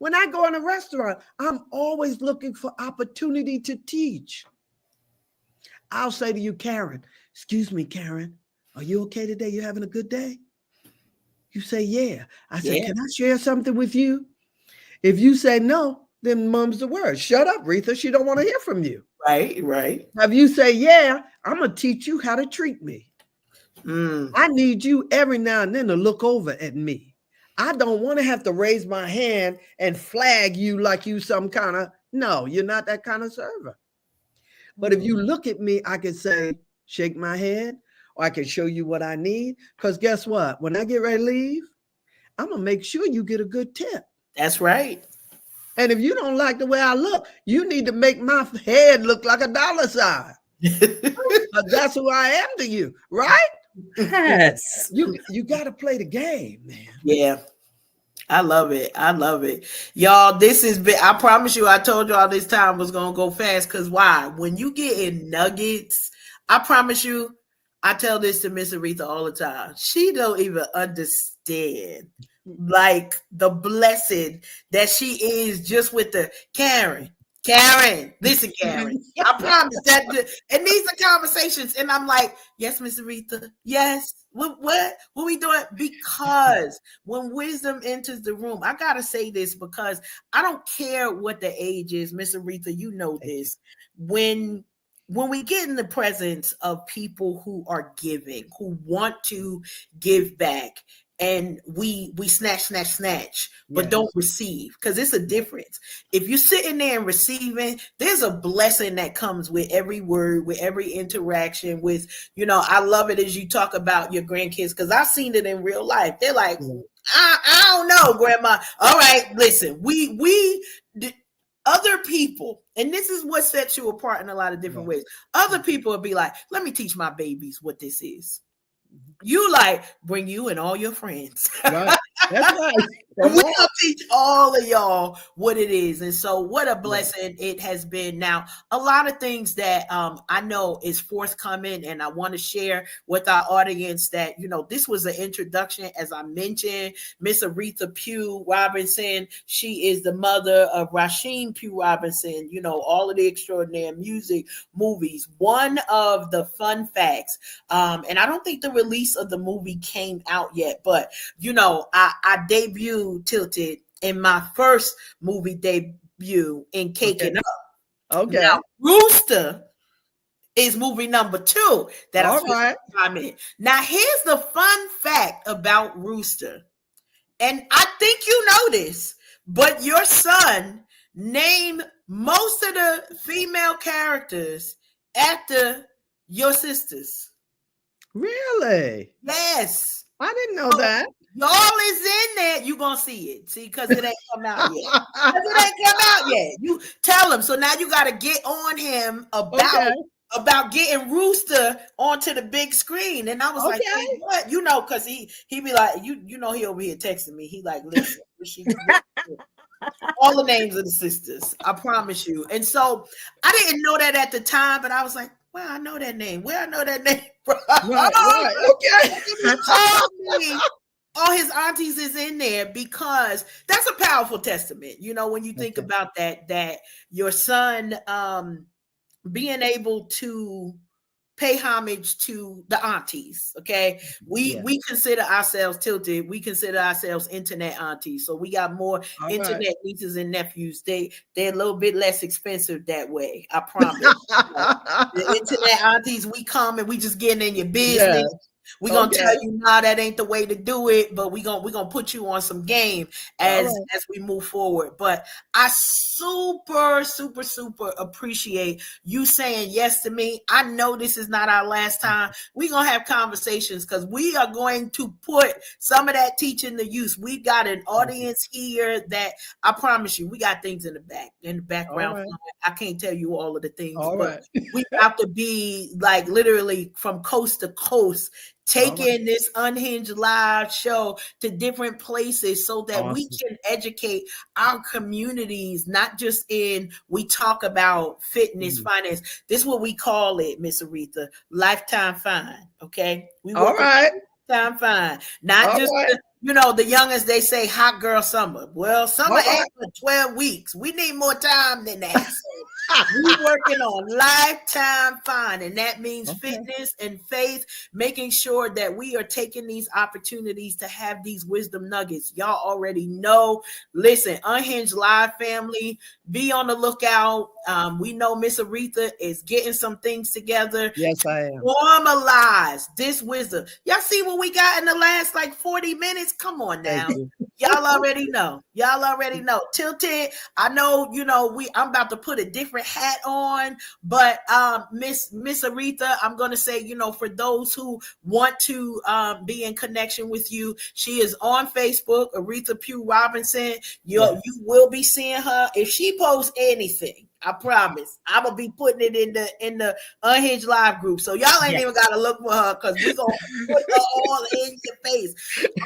When I go in a restaurant, I'm always looking for opportunity to teach. I'll say to you, Karen, excuse me, Karen, are you okay today? You having a good day? You say, yeah. I say, can I share something with you? If you say no, then mum's the word. Shut up, Retha. She don't want to hear from you. Right. If you say, yeah, I'm going to teach you how to treat me. I need you every now and then to look over at me. I don't want to have to raise my hand and flag you like you some kind of, no, you're not that kind of server. But if you look at me, I can say, shake my head, or I can show you what I need. Because guess what? When I get ready to leave, I'm going to make sure you get a good tip. That's right. And if you don't like the way I look, you need to make my head look like a dollar sign. That's who I am to you, right? Yes. You got to play the game, man. Yeah. I love it. Y'all, this has been, I promise you, I told y'all this time was going to go fast because why? When you get in nuggets, I promise you, I tell this to Miss Aretha all the time. She don't even understand like the blessing that she is just with the Karen. Karen, listen, Karen. I promise that and these are conversations, and I'm like, yes, Miss Aretha, yes. What we doing? Because when wisdom enters the room, I gotta say this because I don't care what the age is, Miss Aretha. You know this. When we get in the presence of people who are giving, who want to give back, and we snatch, but Yes. don't receive, because it's a difference. If you're sitting there and receiving, there's a blessing that comes with every word, with every interaction, with, I love it as you talk about your grandkids, because I've seen it in real life. They're like, I don't know, Grandma. All right, listen, other people, and this is what sets you apart in a lot of different ways. Other people will be like, let me teach my babies what this is. You like, bring you and all your friends. Right. That's right. We'll teach all of y'all what it is. And so what a blessing it has been. Now, a lot of things that I know is forthcoming, and I want to share with our audience that, this was an introduction. As I mentioned, Miss Aretha Pugh-Robinson, she is the mother of Rasheem Pugh-Robinson, all of the extraordinary music, movies. One of the fun facts, and I don't think the release of the movie came out yet, but, I debuted Tilted in my first movie debut in Caking Up. Okay. Now, Rooster is movie number 2 that I'm in. Now, here's the fun fact about Rooster. And I think you know this, but your son named most of the female characters after your sisters. Really? Yes. I didn't know that. Y'all is in there. You gonna see it. See, because it ain't come out yet. You tell him. So now you got to get on him about getting Rooster onto the big screen. And I was like, hey, what? Because he be like, he over here texting me. He like, listen, all the names of the sisters. I promise you. And so I didn't know that at the time, but I was like, well, I know that name. Where I know that name from? Right. Okay. All his aunties is in there, because that's a powerful testament. When you think about that your son being able to pay homage to the aunties. Okay. We consider ourselves Tilted. We consider ourselves internet aunties. So we got more internet nieces and nephews. They're a little bit less expensive that way. I promise. The internet aunties, we come and we just getting in your business. Yeah. We're gonna tell you, nah, that ain't the way to do it, but we're gonna put you on some game as we move forward. But I super appreciate you saying yes to me. I know this is not our last time. We're gonna have conversations, because we are going to put some of that teaching to use. We've got an audience here that I promise you, we got things in the background. I can't tell you all of the things, but we have to be like literally from coast to coast, taking this Unhinged Live show to different places so that we can educate our communities, not just we talk about fitness, finance. This is what we call it, Miss Aretha, lifetime fine. Okay. Lifetime fine. Not just the youngest, they say hot girl summer. Well, summer ain't for 12 weeks. We need more time than that. We're working on lifetime fine, and that means fitness and faith, making sure that we are taking these opportunities to have these wisdom nuggets. Y'all already know. Listen, Unhinged Live family, be on the lookout. We know Miss Aretha is getting some things together. Yes, I am. Formalize this wisdom. Y'all see what we got in the last 40 minutes? Come on now. Y'all already know. Tilted. I know, I'm about to put a different hat on, but Miss Aretha, I'm going to say, for those who want to be in connection with you, she is on Facebook, Aretha Pugh-Robinson. You will be seeing her. If she posts anything, I promise I'm gonna be putting it in the Unhinged Live group. So y'all ain't even gotta look for her, because we're gonna put her all in your face.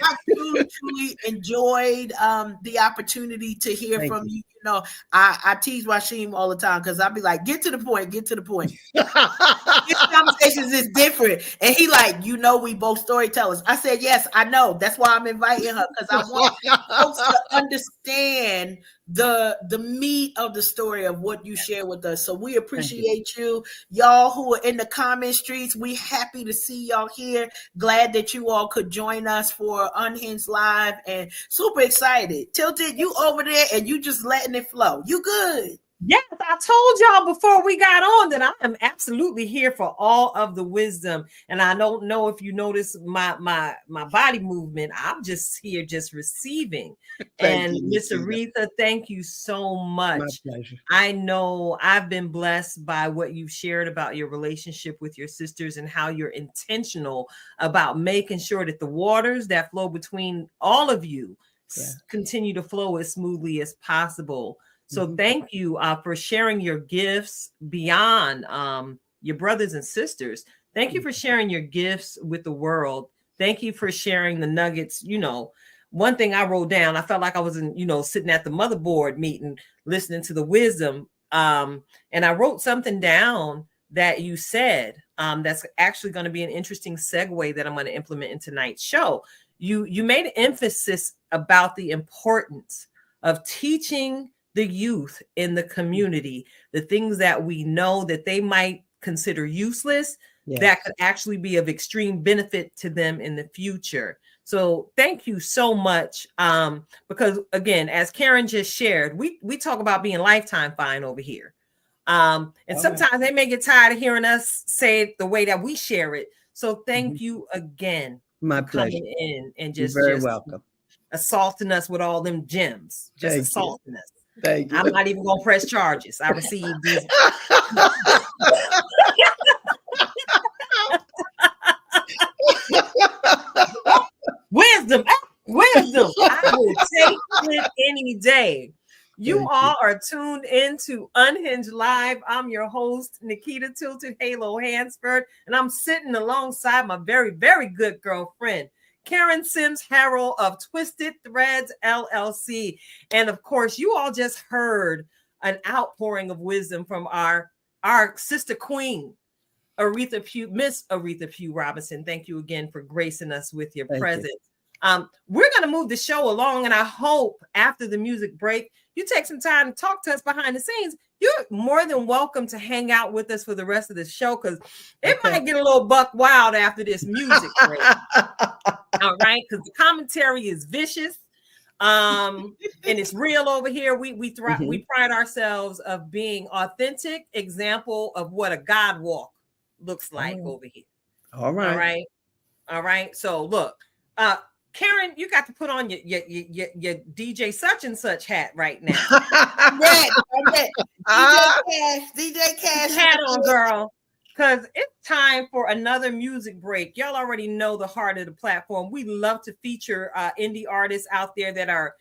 I truly enjoyed the opportunity to hear from you. know, I tease Rasheem all the time because I'll be like, get to the point, get to the point. This conversations is different. And he like, we both storytellers. I said, yes, I know. That's why I'm inviting her, because I want folks to understand the meat of the story of what you share with us. So we appreciate you. Y'all who are in the comment streets, we happy to see y'all here. Glad that you all could join us for Unhinged Live, and super excited. Tilted, you over there and you just letting it flow. You good? Yes, I told y'all before we got on that I am absolutely here for all of the wisdom. And I don't know if you notice my body movement. I'm just here just receiving. And Miss Aretha, thank you so much. My pleasure. I know I've been blessed by what you've shared about your relationship with your sisters and how you're intentional about making sure that the waters that flow between all of you continue to flow as smoothly as possible. So thank you for sharing your gifts beyond your brothers and sisters. Thank you for sharing your gifts with the world. Thank you for sharing the nuggets. One thing I wrote down, I felt like I was sitting at the motherboard meeting, listening to the wisdom. And I wrote something down that you said that's actually going to be an interesting segue that I'm going to implement in tonight's show. You made an emphasis about the importance of teaching the youth in the community, the things that we know that they might consider useless, that could actually be of extreme benefit to them in the future. So thank you so much. Because again, as Karen just shared, we talk about being lifetime fine over here. And sometimes they may get tired of hearing us say it the way that we share it. So thank you again. My for pleasure. coming in and You're just very welcome. Assaulting us with all them gems. Just Thank assaulting us. Thank you. I'm not even gonna press charges. I received these. Wisdom. I will take it any day. You all are tuned into Unhinged Live. I'm your host, Nikita Tilted Halo Hansford, and I'm sitting alongside my very, very good girlfriend, Karen Sims Harrell of Twisted Threads LLC. And of course, you all just heard an outpouring of wisdom from our sister queen, Miss Aretha Pugh-Robinson. Thank you again for gracing us with your presence. We're going to move the show along, and I hope after the music break, you take some time to talk to us behind the scenes. You're more than welcome to hang out with us for the rest of the show, because it might get a little buck wild after this music break. All right, because the commentary is vicious, and it's real over here. We pride ourselves of being authentic example of what a God walk looks like over here. All right. So look, Karen, you got to put on your DJ such and such hat right now. DJ Cash hat on, girl. Because it's time for another music break. Y'all already know the heart of the platform. We love to feature indie artists out there that are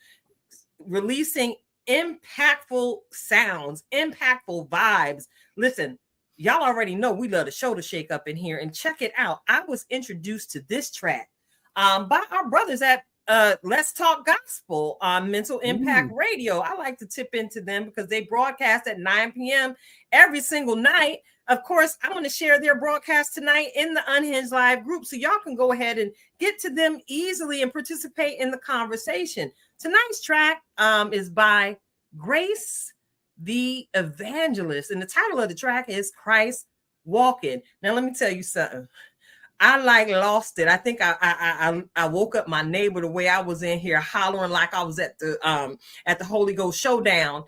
releasing impactful sounds, impactful vibes. Listen, y'all already know we love the show to shake up in here. And check it out. I was introduced to this track by our brothers at Let's Talk Gospel on Mental Impact Radio. I like to tip into them because they broadcast at 9 p.m. every single night. Of course, I'm going to share their broadcast tonight in the Unhinged Live group, so y'all can go ahead and get to them easily and participate in the conversation. Tonight's track is by Grace the Evangelist, and the title of the track is Christ Walking. Now, let me tell you something. I lost it. I think I woke up my neighbor the way I was in here hollering like I was at the Holy Ghost Showdown.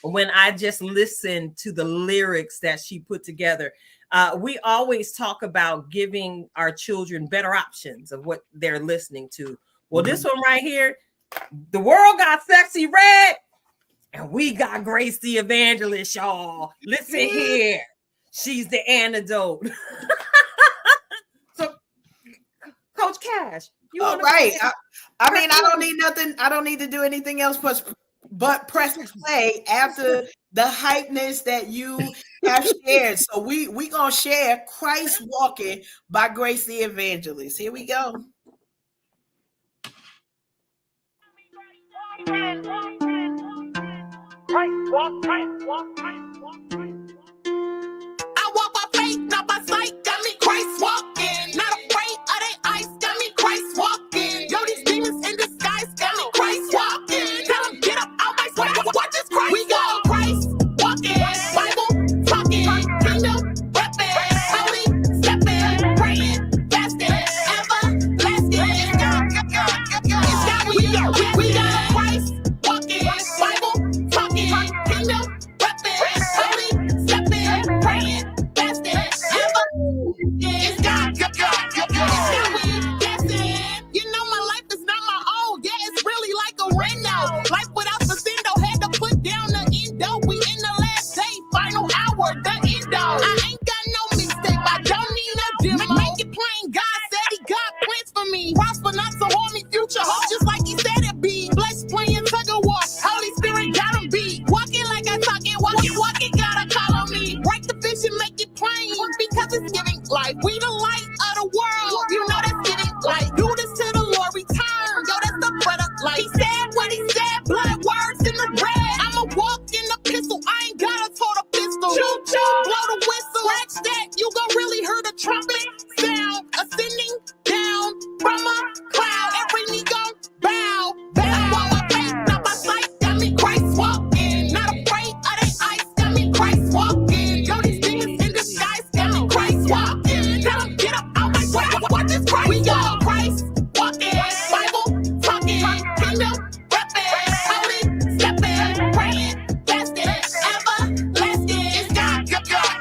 When I just listened to the lyrics that she put together. We always talk about giving our children better options of what they're listening to. Well, this one right here, the world got Sexy Red, and we got Grace the Evangelist, y'all. Listen here. She's the antidote. So, Coach Cash, you all right. I mean, I don't need nothing. I don't need to do anything else but press play after the hypeness that you have shared. So we gonna share Christ Walking by Grace the Evangelist. Here we go. I walk by faith, not by sight. Got me Christ walking. Not afraid of they ice. Got me Christ walking. Yo, these demons in disguise. Got me Christ walking. Tell them get up out my way. Watch this Christ. We got Christ walking. Bible talking. Kingdom repping. Holy stepping. Praying. Fasting. Everlasting. It's God. We got Christ walking. Bible talking. Kingdom repping. Holy stepping. Praying. Fasting. It's God. It's God. We guessing. You know my life is not my own. Yeah, it's really like a reno. Life without the window. Had to put down the endo. We in the last day. Final hour. The endo. I ain't got no mistake. I don't need no demo. Make it plain. God said he got plans for me. Prosper not so harm me. Future hope just like he said it be. Bless playing tug of war. Holy Spirit got him beat. Walking like I talk it. Walking. Gotta call on me. Break the vision. Make it plain. Because it's giving life. We the light of the world. You know that's giving light. Do this till the Lord return. Yo, that's the bread of life. He said what he said. Blood words in the bread. I'ma walk in the pistol. I ain't gotta tote a pistol. Choo choo. Blow the whistle. Scratch that. You gon' really hear the trumpet sound. Ascending down from a cloud. Every knee gon' bow. I walk by faith, not by sight. Got me Christ walking. Not afraid of they ice. Got me Christ walking. Yo, these demons in disguise. Got me Christ walking. Tell them get up out my way. Watch this Christ. We got Christ walking. Bible talking. Kingdom repping. Holy stepping. Praying. Fasting. Everlasting. It's God. It's God.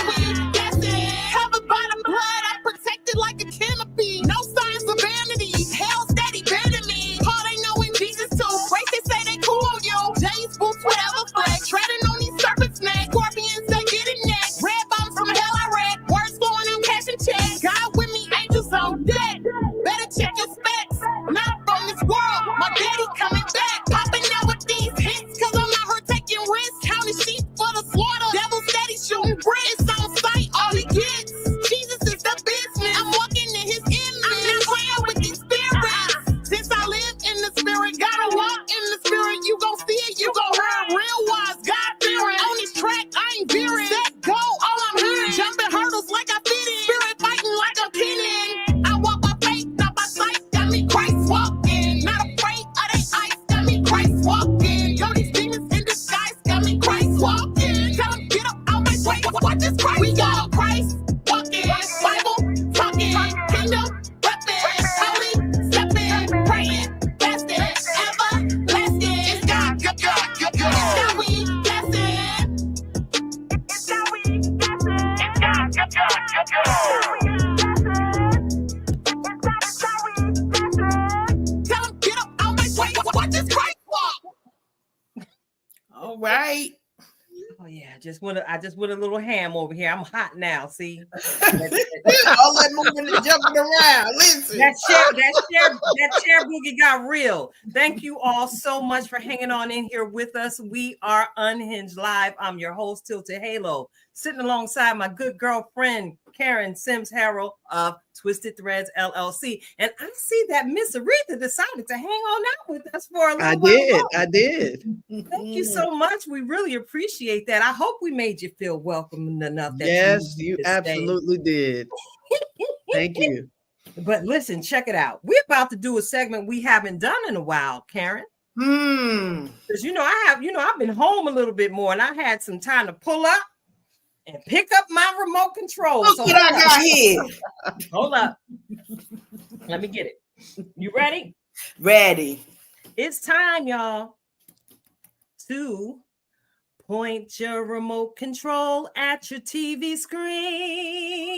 We guessing. Covered by the blood. I'm protected like a canopy. No signs of vanity. Hell steady bending me. Paul they know in Jesus too. Grace they say they cool on you. J's boots whatever flag. Treading on these serpents' neck. Scorpions they get it next. Red bombs from hell I read. Words flowing I'm cashing checks. God with me, angels on deck. Better check your specs. Not from this world. My daddy coming back. Popping out with these hits. Cause I'm out here taking risks. Counting sheep for the slaughter. Devil steady shooting bricks. It's on sight. All he gets. Jesus is the business. I'm walking in his image. I'm not playing with these spirits. Since I live in the spirit, gotta walk in the spirit. You gon' see it, you gon' hear it. Real wise, God fearing. On this track, I ain't veering. Set go, all I'm hearing. Jumping hurdles like I fit in. Spirit fighting like I'm pinning. I walk by faith, not by sight. Got me Christ walking. Not afraid of they ice. Got me Christ walking. Yo, these demons in disguise. Got me Christ walking. Tell them get up out my way. Watch this Christ. We got Christ walking. Bible talking. Kingdom repping. Holy stepping. Praying. Fasting. Everlasting. It's God. It's God. We guessing. It's God. We guessing. It's God. It's God. Tell them get up out my way. Watch this Christ walk. All right. Oh yeah, I just went a little ham over here. I'm hot now. See, All that moving and jumping around. Listen. that chair boogie got real. Thank you all so much for hanging on in here with us. We are Unhinged Live. I'm your host, Tilted Halo, sitting alongside my good girlfriend, Karen Sims Harrell of Twisted Threads LLC. And I see that Miss Aretha decided to hang on out with us for a little while. I did. Thank you so much. We really appreciate that. I hope we made you feel welcome enough. That Yes, you absolutely did. Thank you. But listen, check it out. We're about to do a segment we haven't done in a while, Karen. Because I've been home a little bit more and I had some time to pull up and pick up my remote control. Look what I got here. Hold up. Let me get it. You ready? Ready. It's time, y'all, to point your remote control at your TV screen.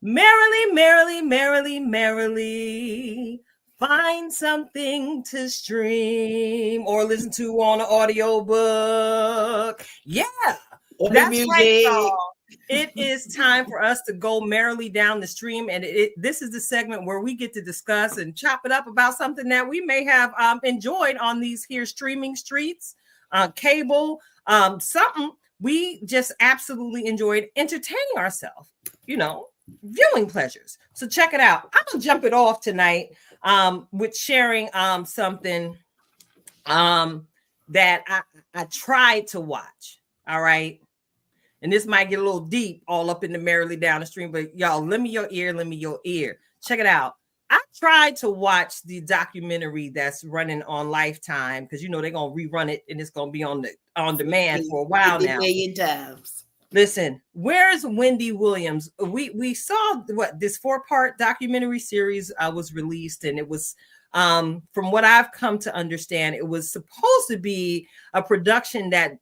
Merrily, merrily, merrily, merrily. Find something to stream or listen to on an audio book. Yeah, that's music. right, y'all. It is time for us to go merrily down the stream. And this is the segment where we get to discuss and chop it up about something that we may have enjoyed on these here streaming streets, cable, something we just absolutely enjoyed entertaining ourselves, viewing pleasures. So check it out. I'm going to jump it off tonight with sharing something that I tried to watch. All right. And this might get a little deep all up in the merrily down the stream, but y'all, lend me your ear. Check it out. I tried to watch the documentary that's running on Lifetime because you know they're gonna rerun it and it's gonna be on demand for a while now. 50 million times. Listen, where's Wendy Williams? We saw what this 4-part documentary series was released, and it was from what I've come to understand, it was supposed to be a production that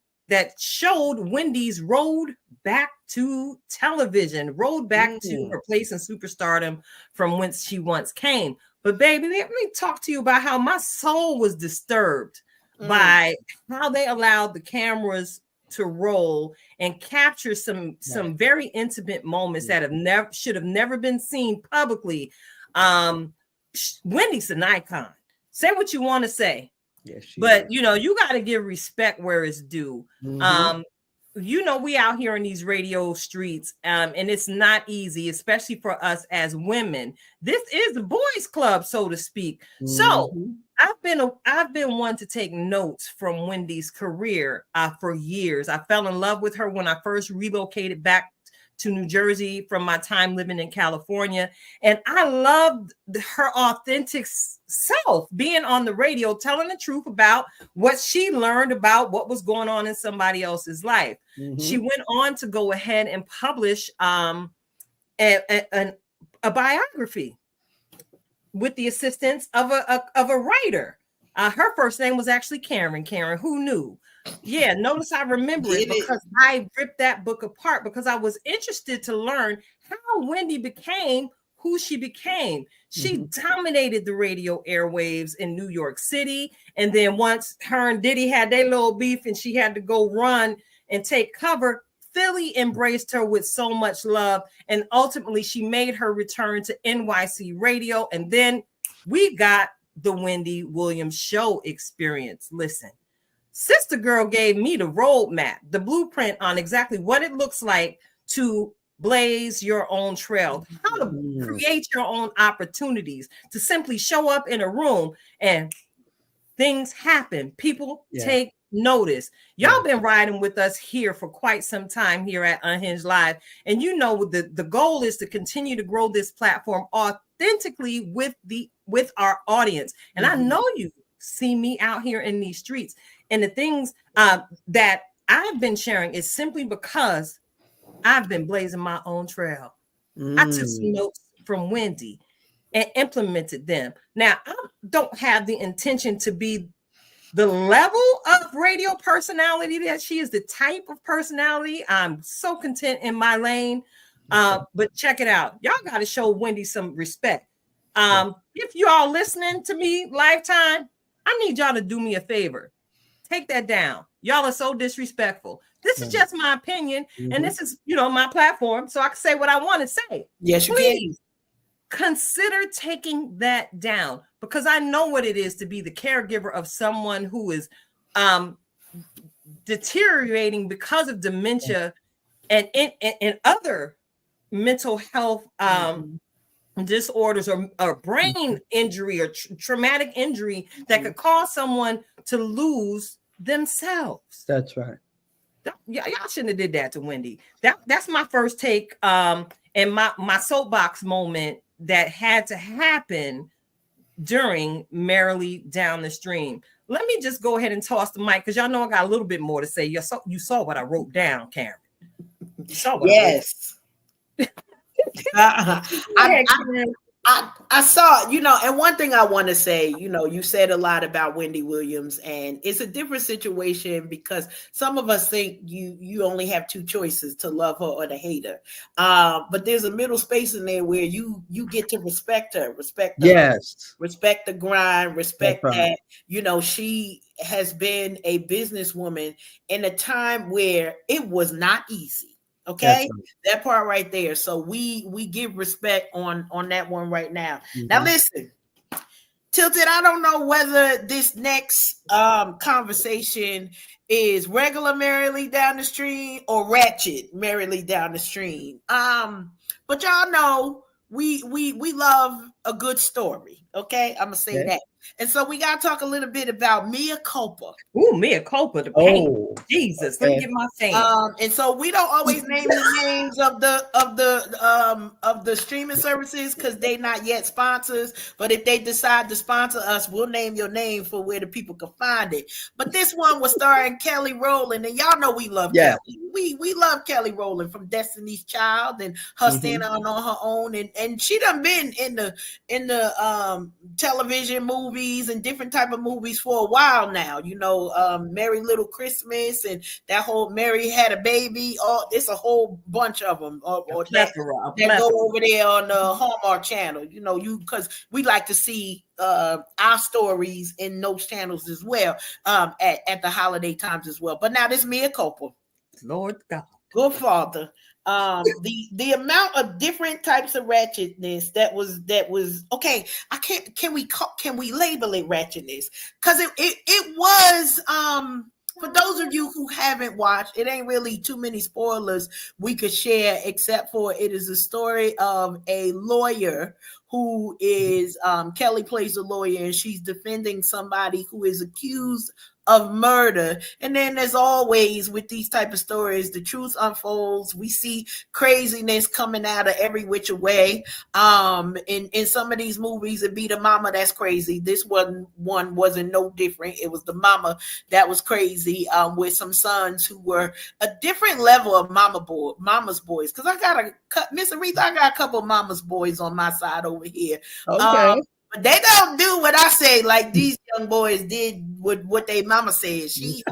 showed Wendy's road back to television, road back to her place in superstardom from whence she once came. But baby, let me talk to you about how my soul was disturbed by how they allowed the cameras to roll and capture some very intimate moments that should have never been seen publicly. Wendy's an icon. Say what you want to say. Yes, but you know, you got to give respect where it's due. You know, we out here in these radio streets, and it's not easy, especially for us as women. This is the boys' club, so to speak. So I've been one to take notes from Wendy's career for years. I fell in love with her when I first relocated back to New Jersey from my time living in California. And I loved her authentic self, being on the radio, telling the truth about what she learned about what was going on in somebody else's life. She went on to go ahead and publish a biography with the assistance of a writer. Her first name was actually Karen. Karen, who knew? Yeah, notice I remember it because I ripped that book apart because I was interested to learn how Wendy became who she became. She dominated the radio airwaves in New York City. And then once her and Diddy had their little beef and she had to go run and take cover, Philly embraced her with so much love. And ultimately, she made her return to NYC radio. And then we got the Wendy Williams show experience. Listen. Sister Girl gave me the roadmap, the blueprint on exactly what it looks like to blaze your own trail, how to create your own opportunities, to simply show up in a room and things happen. People take notice. Y'all been riding with us here for quite some time here at Unhinged Live. And you know, the goal is to continue to grow this platform authentically with our audience. And I know you see me out here in these streets. And the things that I've been sharing is simply because I've been blazing my own trail. I took some notes from Wendy and implemented them. Now, I don't have the intention to be the level of radio personality that she is, the type of personality. I'm so content in my lane. But check it out. Y'all got to show Wendy some respect. If you all listening to me, Lifetime, I need y'all to do me a favor. Take that down. Y'all are so disrespectful. This is just my opinion, and this is, you know, my platform, so I can say what I want to say. Yes, you Please consider taking that down, because I know what it is to be the caregiver of someone who is deteriorating because of dementia and other mental health disorders or brain injury or traumatic injury that could cause someone to lose themselves. That's right. Y'all shouldn't have did that to Wendy. That's my first take and my soapbox moment that had to happen during Merrily Down the Stream. Let me just go ahead and toss the mic because y'all know I got a little bit more to say. You saw what I wrote down, Karen. You saw what I saw, you know, and one thing I want to say, you know, you said a lot about Wendy Williams, and it's a different situation because some of us think you only have two choices, to love her or to hate her. But there's a middle space in there where you get to respect her, respect the grind, respect that, you know, she has been a businesswoman in a time where it was not easy. Okay, that part right there. So we give respect on that one right now. Now listen, Tilted, I don't know whether this next conversation is regular Merrily Down the Stream or ratchet Merrily Down the Stream. But y'all know we love a good story. Okay, I'm gonna say that. And so we got to talk a little bit about mea culpa. Ooh, mea culpa, the paint. Oh, Jesus, let me get my fan. And so we don't always name the names of the streaming services because they not yet sponsors. But if they decide to sponsor us, we'll name your name for where the people can find it. But this one was starring Kelly Rowland, and y'all know we love Kelly. We love Kelly Rowland from Destiny's Child and her standing on her own, and she done been in the television movies and different type of movies for a while now. You know, Merry Little Christmas and that whole Mary Had a Baby. It's a whole bunch of them. That go over there on the Hallmark Channel. You know, because we like to see our stories in those channels as well at the holiday times as well. But now this mea culpa. Lord God, good Father. The amount of different types of ratchetness that was okay. Can we label it ratchetness? Because it was for those of you who haven't watched, it ain't really too many spoilers we could share, except for it is a story of a lawyer who is Kelly plays a lawyer, and she's defending somebody who is accused of murder. And then as always with these type of stories, the truth unfolds. We see craziness coming out of every which way. In some of these movies, it be the mama that's crazy. This one wasn't no different. It was the mama that was crazy, with some sons who were a different level of mama's boys. Because I got Miss Aretha, I got a couple of mama's boys on my side over here. Okay. But they don't do what I say, like these young boys did with what they mama said. She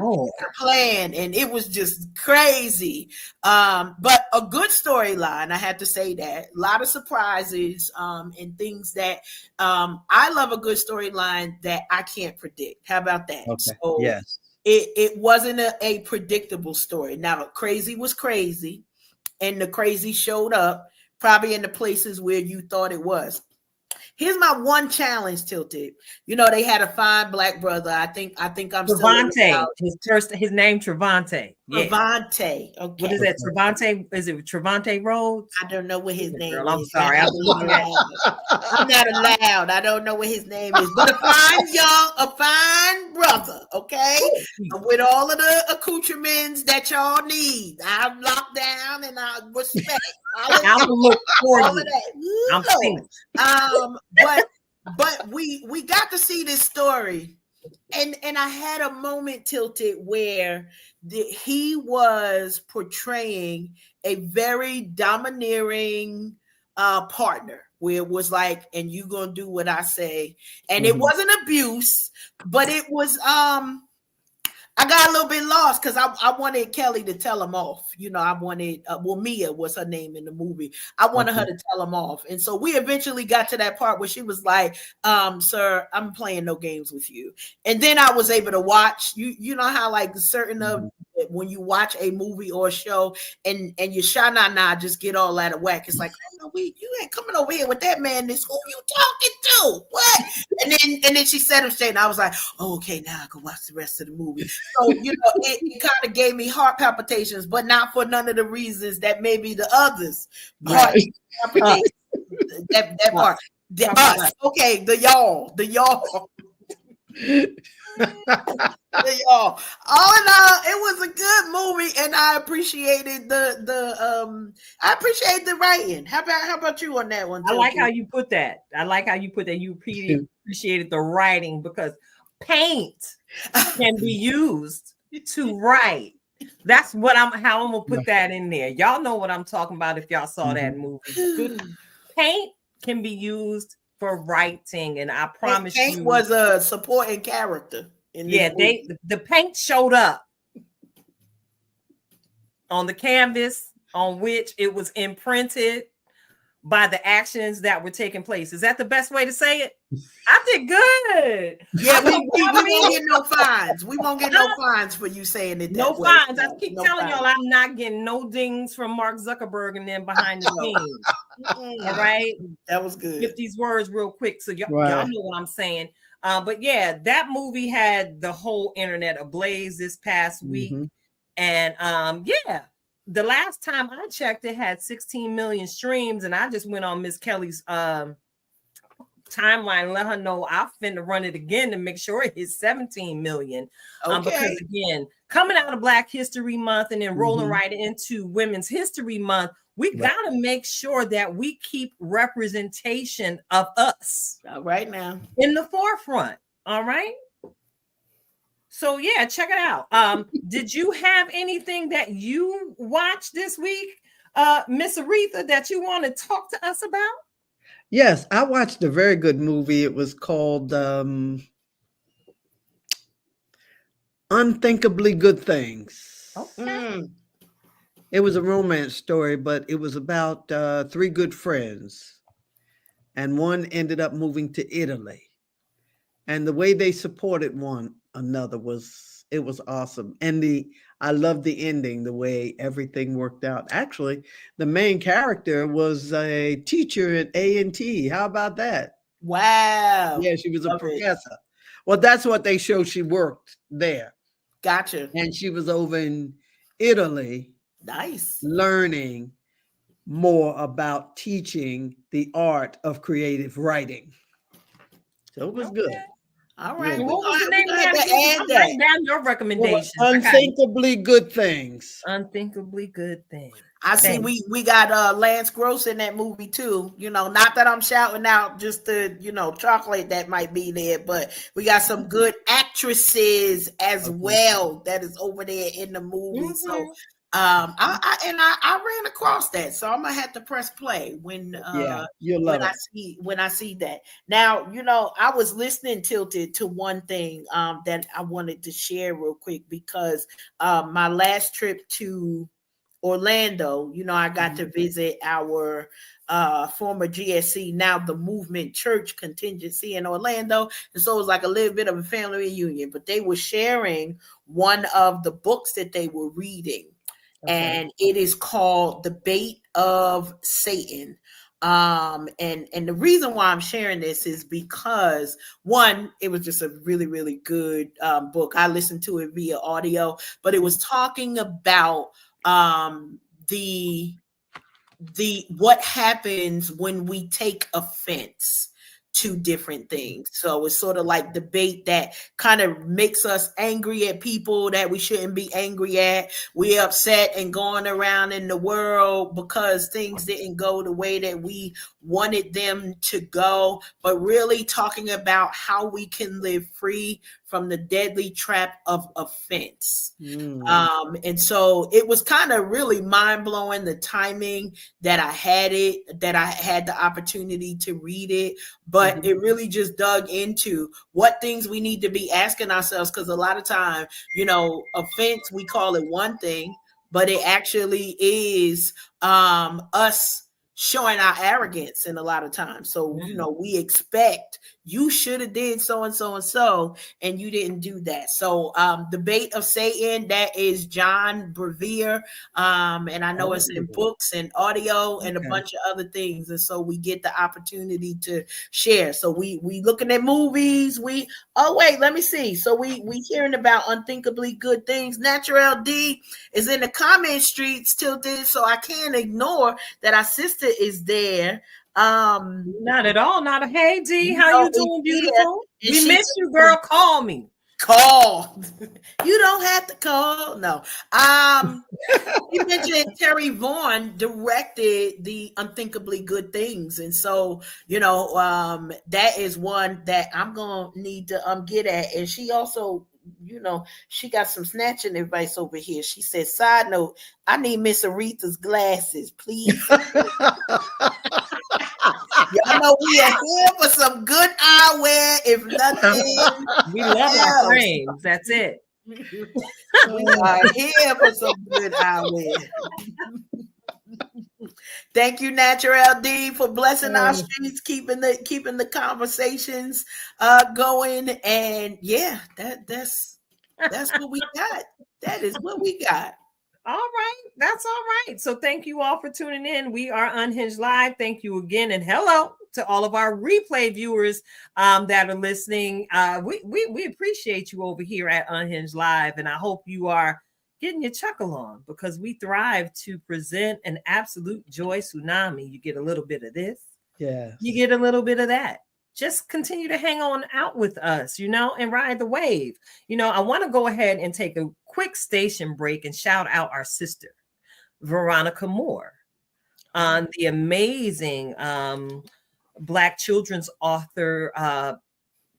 planned, and it was just crazy. But a good storyline, I had to say that. A lot of surprises and things that I love a good storyline that I can't predict. How about that? Okay. So yes. It wasn't a predictable story. Now, crazy was crazy, and the crazy showed up probably in the places where you thought it was. Here's my one challenge, Tilted. You know, they had a fine black brother. I think I'm Trevante. His name Trevante. Yeah. Trevante. Okay. What is that? Trevante? Is it Trevante Rhodes? I don't know what his name is. I'm sorry. I'm not allowed. I don't know what his name is. But a fine brother, okay? With all of the accoutrements that y'all need. I'm locked down and I respect. I will look for you. I'm single. But we got to see this story, and I had a moment, Tilted, where he was portraying a very domineering partner, where it was like, and you gonna do what I say, and it wasn't abuse, but it was I got a little bit lost because I wanted Kelly to tell him off. You know, I wanted, Mia was her name in the movie. I wanted her to tell him off. And so we eventually got to that part where she was like, sir, I'm playing no games with you. And then I was able to watch, you know how like certain of when you watch a movie or a show and your sha-na-na just get all out of whack. It's like, oh, no, you ain't coming over here with that man. This who you talking to? What? And then she said him straight, and I was like, oh, okay, now I can watch the rest of the movie. So, you know, it kind of gave me heart palpitations, but not for none of the reasons that maybe the others. Right. That part. The us. Okay, the y'all. Y'all. All in all, it was a good movie, and I appreciated I appreciate the writing. How about you on that one? I like how you put that. You appreciated the writing, because paint can be used to write. That's what how I'm gonna put that in there. Y'all know what I'm talking about if y'all saw that movie. Paint can be used for writing, and I promise paint was a supporting character. The paint showed up on the canvas on which it was imprinted by the actions that were taking place. Is that the best way to say it? I did good. Yeah, we won't get no fines. We won't get no fines for you saying it. No fines. I keep telling y'all I'm not getting no dings from Mark Zuckerberg and then behind the scenes. All right. That was good. Get these words real quick so y'all know what I'm saying. But yeah, that movie had the whole internet ablaze this past week. And the last time I checked, it had 16 million streams, and I just went on Miss Kelly's timeline, let her know I'm finna run it again to make sure it hits 17 million. Because again, coming out of Black History Month and then rolling right into Women's History Month, we gotta make sure that we keep representation of us right now in the forefront. All right. So yeah, check it out. Did you have anything that you watched this week, Miss Aretha, that you want to talk to us about? Yes, I watched a very good movie. It was called Unthinkably Good Things. Okay. It was a romance story, but it was about three good friends, and one ended up moving to Italy. And the way they supported one another was awesome. And I loved the ending, the way everything worked out. Actually, the main character was a teacher at A&T. How about that? Wow. Yeah, she was a professor. Well, that's what they showed. She worked there. Gotcha. And she was over in Italy. Nice. Learning more about teaching the art of creative writing. So it was good. All right. What was the name of that? I'm writing down your recommendations. Unthinkably Good Things. Unthinkably Good Things. I see we got Lance Gross in that movie too. You know, not that I'm shouting out just the, chocolate that might be there, but we got some good actresses as well that is over there in the movie. So I ran across that, so I'm gonna have to press play when I see that. Now, I was listening tilted to one thing that I wanted to share real quick, because my last trip to Orlando, I got to visit our former GSC, now the Movement Church contingency in Orlando. And so it was like a little bit of a family reunion, but they were sharing one of the books that they were reading. And it is called The Bait of Satan. And the reason why I'm sharing this is because, one, it was just a really, really good book. I listened to it via audio, but it was talking about the what happens when we take offense to different things. So it's sort of like debate that kind of makes us angry at people that we shouldn't be angry at. We're upset and going around in the world because things didn't go the way that we wanted them to go, but really talking about how we can live free from the deadly trap of offense. And so it was kind of really mind-blowing, the timing that I had the opportunity to read it, but it really just dug into what things we need to be asking ourselves, because a lot of time, offense, we call it one thing, but it actually is us showing our arrogance in a lot of times. So, we expect you should have did so and so and so, and you didn't do that. So The Bait of Satan, that is John Bevere. And I know it's in books and audio and a bunch of other things. And so we get the opportunity to share. So we looking at movies. Let me see. So we hearing about Unthinkably Good Things. Natural D is in the comment streets tilted, so I can't ignore that our sister is there. Not at all. Not a hey D, how you doing, beautiful? We miss you, girl. Call me. Call. You don't have to call. No. You mentioned Terry Vaughn directed the Unthinkably Good Things, and so that is one that I'm gonna need to get at. And she also, she got some snatching advice over here. She said, "Side note, I need Miss Aretha's glasses, please." Y'all know we are here for some good eyewear, if nothing. We love our frames. That's it. We are here for some good eyewear. Thank you, Natural D, for blessing our streets, keeping the conversations going. And yeah, that's what we got. That is what we got. All right. That's all right. So thank you all for tuning in. We are Unhinged Live. Thank you again. And hello to all of our replay viewers that are listening. We appreciate you over here at Unhinged Live. And I hope you are getting your chuckle on, because we thrive to present an absolute joy tsunami. You get a little bit of this. Yeah. You get a little bit of that. just continue to hang on out with us, and ride the wave. I want to go ahead and take a quick station break and shout out our sister, Veronica Moore, on the amazing Black children's author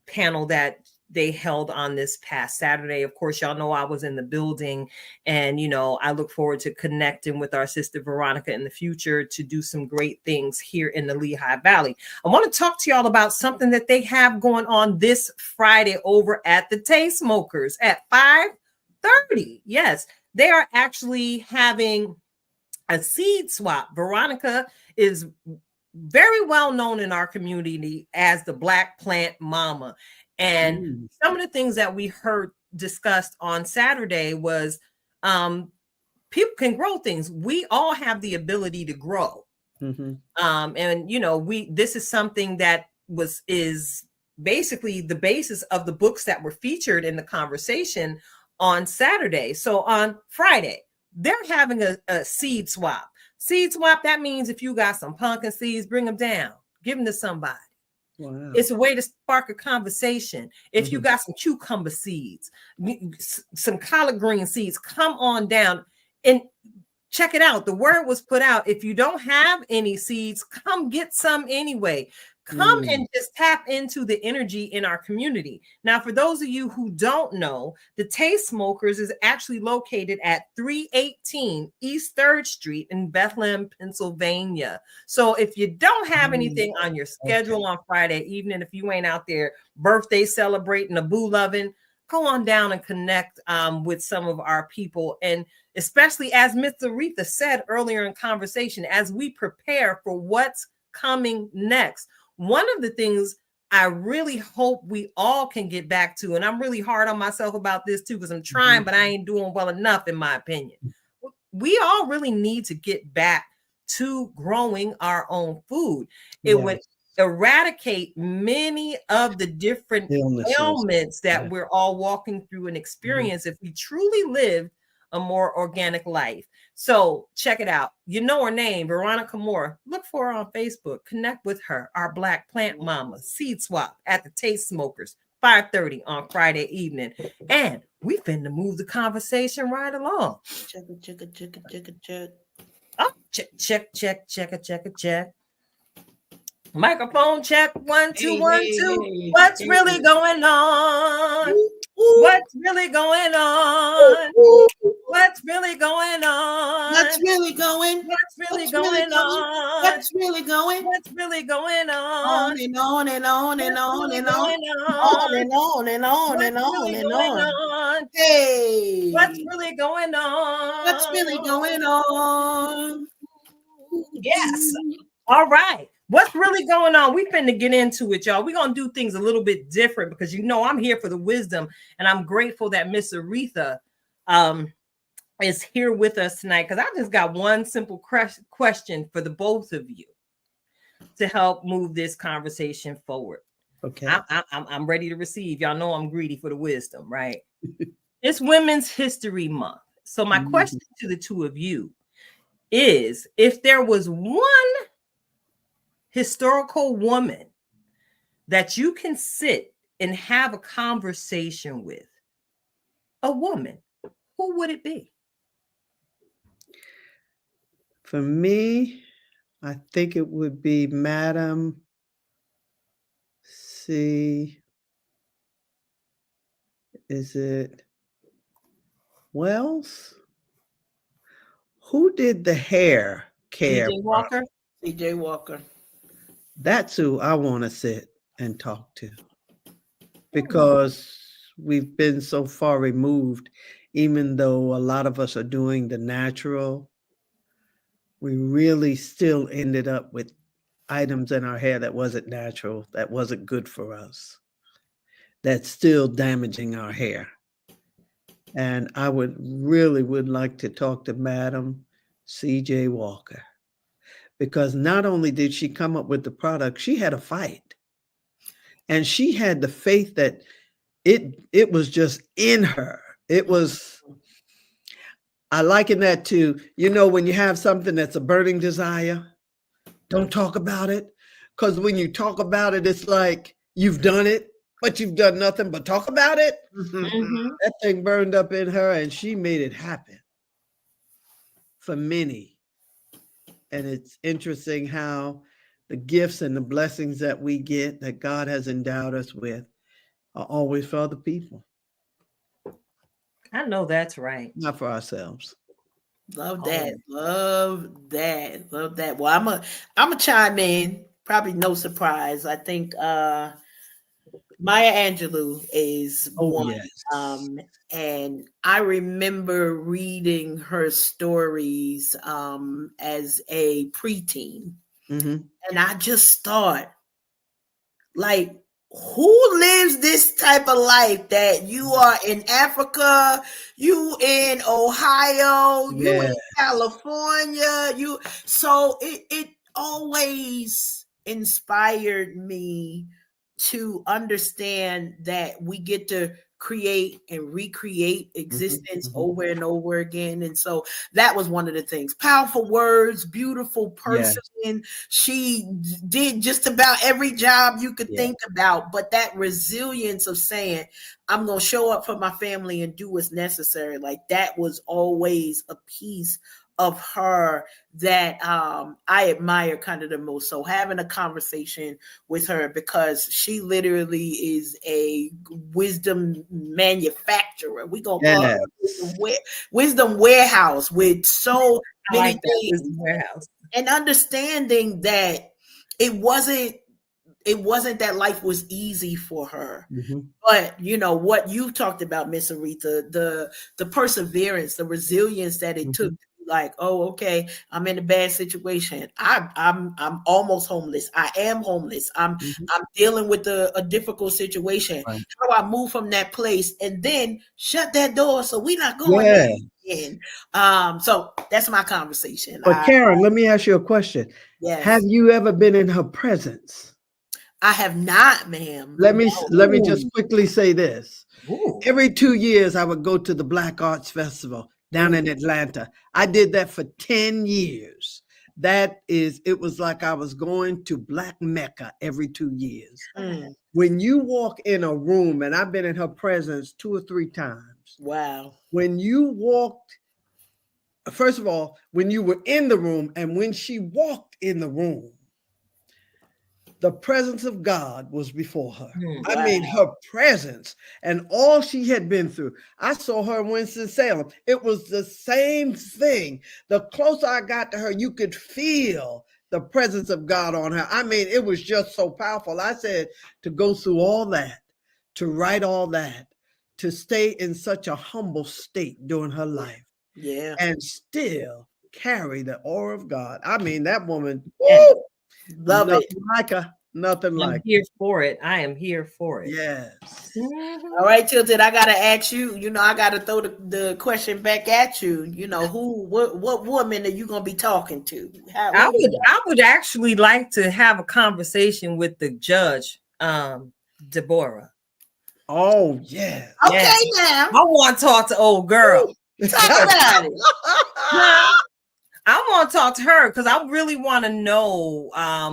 panel that they held on this past Saturday. Of course, y'all know I was in the building, and I look forward to connecting with our sister Veronica in the future to do some great things here in the Lehigh Valley. I want to talk to y'all about something that they have going on this Friday over at the Taste Smokers at 5:30. Yes, they are actually having a seed swap. Veronica is very well known in our community as the Black Plant Mama. And some of the things that we heard discussed on Saturday was people can grow things. We all have the ability to grow. And this is something that is basically the basis of the books that were featured in the conversation on Saturday. So on Friday, they're having a seed swap. Seed swap, that means if you got some pumpkin seeds, bring them down, give them to somebody. Wow. It's a way to spark a conversation. If you got some cucumber seeds, some collard green seeds, come on down and check it out. The word was put out. If you don't have any seeds, come get some anyway. Come and just tap into the energy in our community. Now, for those of you who don't know, the Taste Smokers is actually located at 318 East 3rd Street in Bethlehem, Pennsylvania. So if you don't have anything on your schedule on Friday evening, if you ain't out there birthday celebrating, a boo loving, go on down and connect with some of our people. And especially as Miss Aretha said earlier in conversation, as we prepare for what's coming next, one of the things I really hope we all can get back to, and I'm really hard on myself about this too, because I'm trying, but I ain't doing well enough, in my opinion. We all really need to get back to growing our own food. It would eradicate many of the different ailments that we're all walking through and experience if we truly live a more organic life. So check it out. You know her name, Veronica Moore. Look for her on Facebook. Connect with her, our Black Plant Mama. Seed swap at the Taste Smokers, 5:30 on Friday evening. And we finna move the conversation right along. Check. Oh, check. Microphone check. 1 2 1 2. What's really going on? What's really going on? What's really going on? What's really going? What's really going on? What's really going? What's really going On on? and on and on and on and on. On On and on and on and on and on. Hey. What's really going on? What's really going on? Yes. All right. What's really going on? We finna get into it, y'all. We're gonna do things a little bit different because I'm here for the wisdom, and I'm grateful that Miss Aretha is here with us tonight, because I just got one simple question for the both of you to help move this conversation forward. Okay. I'm ready to receive. Y'all know I'm greedy for the wisdom, right? It's Women's History Month. So my question to the two of you is, if there was one historical woman that you can sit and have a conversation with, a woman, who would it be? For me, I think it would be Madam C. Is it Wells? Who did the hair care? C.J. Walker? C.J. Walker. That's who I want to sit and talk to, because we've been so far removed. Even though a lot of us are doing the natural, we really still ended up with items in our hair that wasn't natural, that wasn't good for us, that's still damaging our hair. And I would like to talk to Madam C.J. Walker, because not only did she come up with the product, she had a fight. And she had the faith that it was just in her. It was, I liken that to, when you have something that's a burning desire, don't talk about it. Because when you talk about it, it's like you've done it, but you've done nothing but talk about it. Mhm. That thing burned up in her, and she made it happen for many. And it's interesting how the gifts and the blessings that we get, that God has endowed us with, are always for other people, I know that's right. not for ourselves. Love Oh. that. Love that. Love that. Well, I'm a chime in. Probably no surprise. I think Maya Angelou is Oh, one. yes. And I remember reading her stories as a preteen. Mm-hmm. And I just thought, like, who lives this type of life that you are in Africa, you in Ohio, you Yeah. in California, so it always inspired me to understand that we get to create and recreate existence Mhm. over and over again. And so that was one of the things. Powerful words, beautiful person. Yes. She did just about every job you could Yeah. think about, but that resilience of saying, I'm going to show up for my family and do what's necessary, like that was always a piece of her that I admire kind of the most. So having a conversation with her, because she literally is a wisdom manufacturer. We gonna call her wisdom warehouse with so I many like that things, Wisdom Warehouse. and understanding that it wasn't that life was easy for her. Mm-hmm. But you know what you talked about, Miss Aretha, the perseverance, the resilience that it took. Like, oh, okay, I'm in a bad situation. I'm almost homeless. I am homeless. I'm dealing with a difficult situation. Right. How do I move from that place and then shut that door so we're not going Yeah. in? So that's my conversation. But Karen, let me ask you a question. Yes. Have you ever been in her presence? I have not, ma'am. Let me just quickly say this. Ooh. Every 2 years, I would go to the Black Arts Festival down in Atlanta. I did that for 10 years. It was like I was going to Black Mecca every 2 years. When you walk in a room, and I've been in her presence 2 or 3 times. Wow. When you walked, first of all, when you were in the room and when she walked in the room, the presence of God was before her. Wow. I mean, her presence and all she had been through. I saw her in Winston-Salem. It was the same thing. The closer I got to her, you could feel the presence of God on her. I mean, it was just so powerful. I said, to go through all that, to write all that, to stay in such a humble state during her life. Yeah. And still carry the aura of God. I mean, that woman, Yes. woo, Love nothing it. like her. Nothing I'm like here for it. I am here for it. Yes. All right, Tilted, I gotta ask you, I gotta throw the question back at you. What woman are you gonna be talking to? I would actually like to have a conversation with the judge, Deborah. Oh, yes. Okay, Yes. now I want to talk to old girl. talk about it. I want to talk to her because I really want to know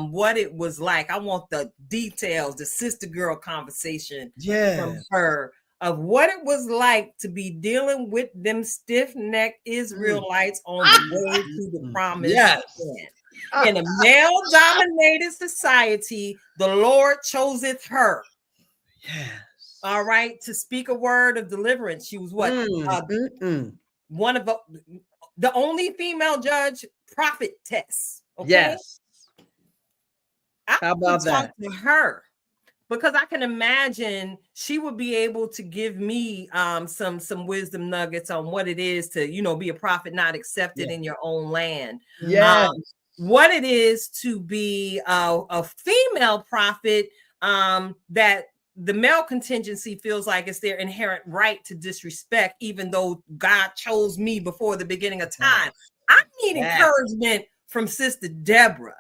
what it was like. I want the details, the sister girl conversation from her of what it was like to be dealing with them stiff-necked Israelites on the way to the promised land. In a male-dominated society, the Lord choseth her. Yes. All right, to speak a word of deliverance. She was what? One of the only female judge prophetess. Okay? Yes. How about that? Talk to her because I can imagine she would be able to give me some wisdom nuggets on what it is to be a prophet not accepted in your own land. Yes. What it is to be a female prophet that the male contingency feels like it's their inherent right to disrespect, even though God chose me before the beginning of time. I need encouragement from Sister Deborah.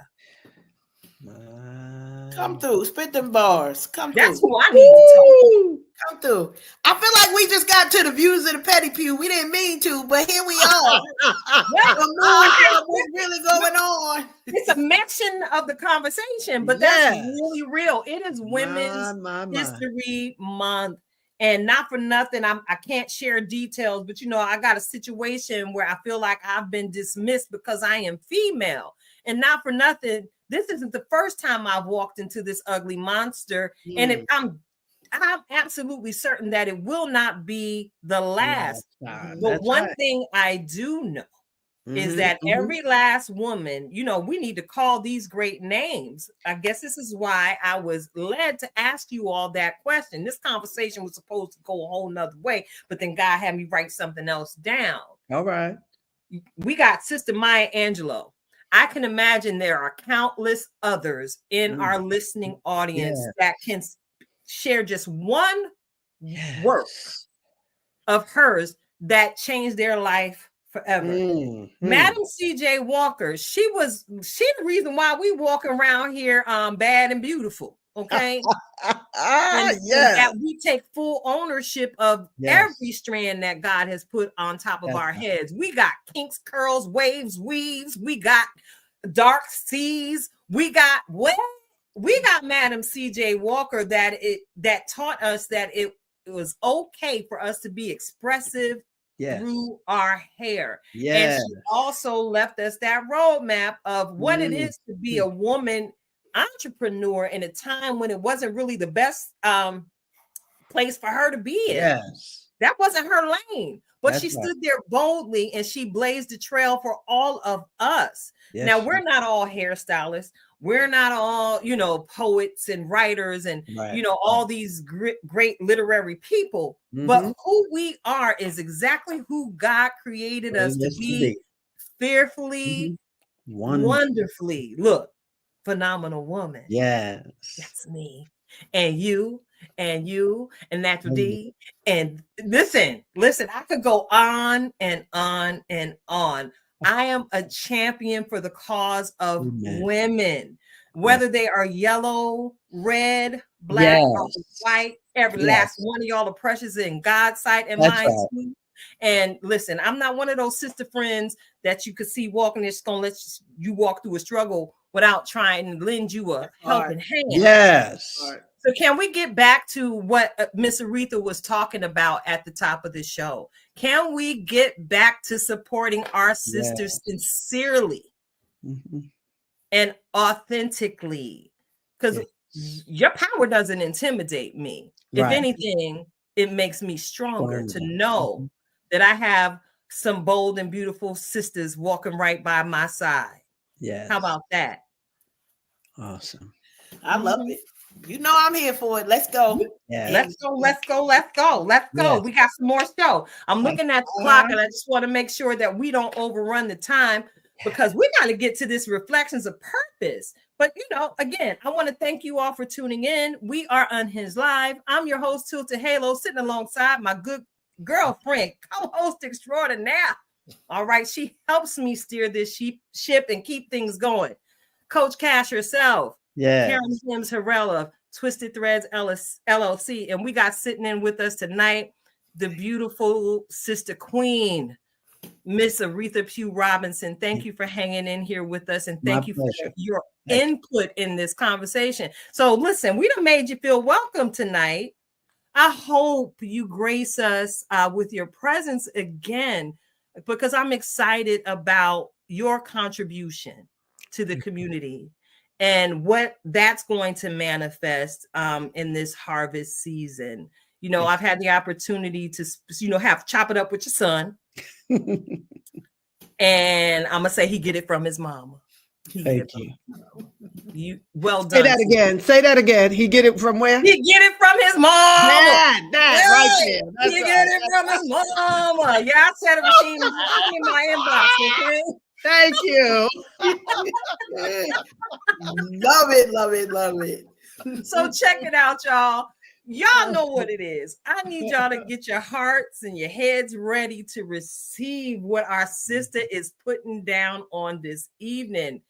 Come through. Spit them bars. Come That's through. who I need to talk. Come through. I feel like we just got to the views of the petty pew. We didn't mean to, but here we are. The moon of what's really going on. It's a mention of the conversation, but that's really real. It is Women's History Month. And not for nothing, I can't share details, but I got a situation where I feel like I've been dismissed because I am female. And not for nothing, this isn't the first time I've walked into this ugly monster. And I'm absolutely certain that it will not be the last. But one thing I do know is that every last woman, we need to call these great names. I guess this is why I was led to ask you all that question. This conversation was supposed to go a whole nother way, but then God had me write something else down. All right. We got Sister Maya Angelou. I can imagine there are countless others in our listening audience that can share just one work of hers that changed their life forever. Madam C.J. Walker, she the reason why we walking around here bad and beautiful. Okay. and that we take full ownership of every strand that God has put on top of our heads. We got kinks, curls, waves, weaves, we got dark seas, we got Madam C.J. Walker that taught us that it was okay for us to be expressive through our hair. And she also left us that roadmap of what it is to be a woman entrepreneur in a time when it wasn't really the best place for her to be in. That wasn't her lane, but she stood there boldly and she blazed the trail for all of us. Now, we're not all hairstylists. We're not all, poets and writers and, all these great literary people. But who we are is exactly who God created us to be. Fearfully, wonderfully. Look, phenomenal woman. Yes. That's me. And you, and Natural D. And listen, I could go on and on and on. I am a champion for the cause of women, whether they are yellow, red, black, or white. Every last one of y'all are precious in God's sight and mine too. And listen, I'm not one of those sister friends that you could see walking. It's gonna let you walk through a struggle without trying to lend you a helping hand. Yes. So can we get back to what Miss Aretha was talking about at the top of the show? Can we get back to supporting our sisters sincerely and authentically? Because your power doesn't intimidate me. If anything, it makes me stronger to know that I have some bold and beautiful sisters walking right by my side. Yes. How about that? Awesome. I love it. I'm here for it. Let's go. Let's go. We got some more show. I'm looking at the clock and I just want to make sure that we don't overrun the time because we got to get to this reflections of purpose. But, again, I want to thank you all for tuning in. We are Unhinged Live. I'm your host, Tilted Halo, sitting alongside my good girlfriend, co-host extraordinaire. All right. She helps me steer this ship and keep things going. Coach Cash herself. Karen Sims Harrell of Twisted Threads LLC. And we got sitting in with us tonight the beautiful sister queen, Miss Aretha Pugh-Robinson. Thank you for hanging in here with us. And thank you for your input in this conversation. So listen, we done made you feel welcome tonight. I hope you grace us with your presence again, because I'm excited about your contribution to the community and what that's going to manifest in this harvest season. I've had the opportunity to, chop it up with your son. And I'm going to say he get it from his mama. Thank you. Well done. Say that again. He get it from where? He get it from his mom. Right there. He get it from his mama. Yeah, I said it was in my inbox. Okay. Thank you. Love it. So check it out, y'all. Y'all know what it is. I need y'all to get your hearts and your heads ready to receive what our sister is putting down on this evening.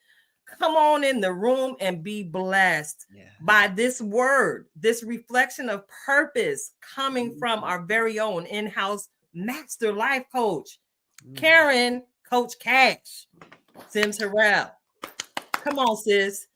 Come on in the room and be blessed by this word, this reflection of purpose coming from our very own in-house master life coach, Karen, Coach Cash Sims Harrell. Come on, sis.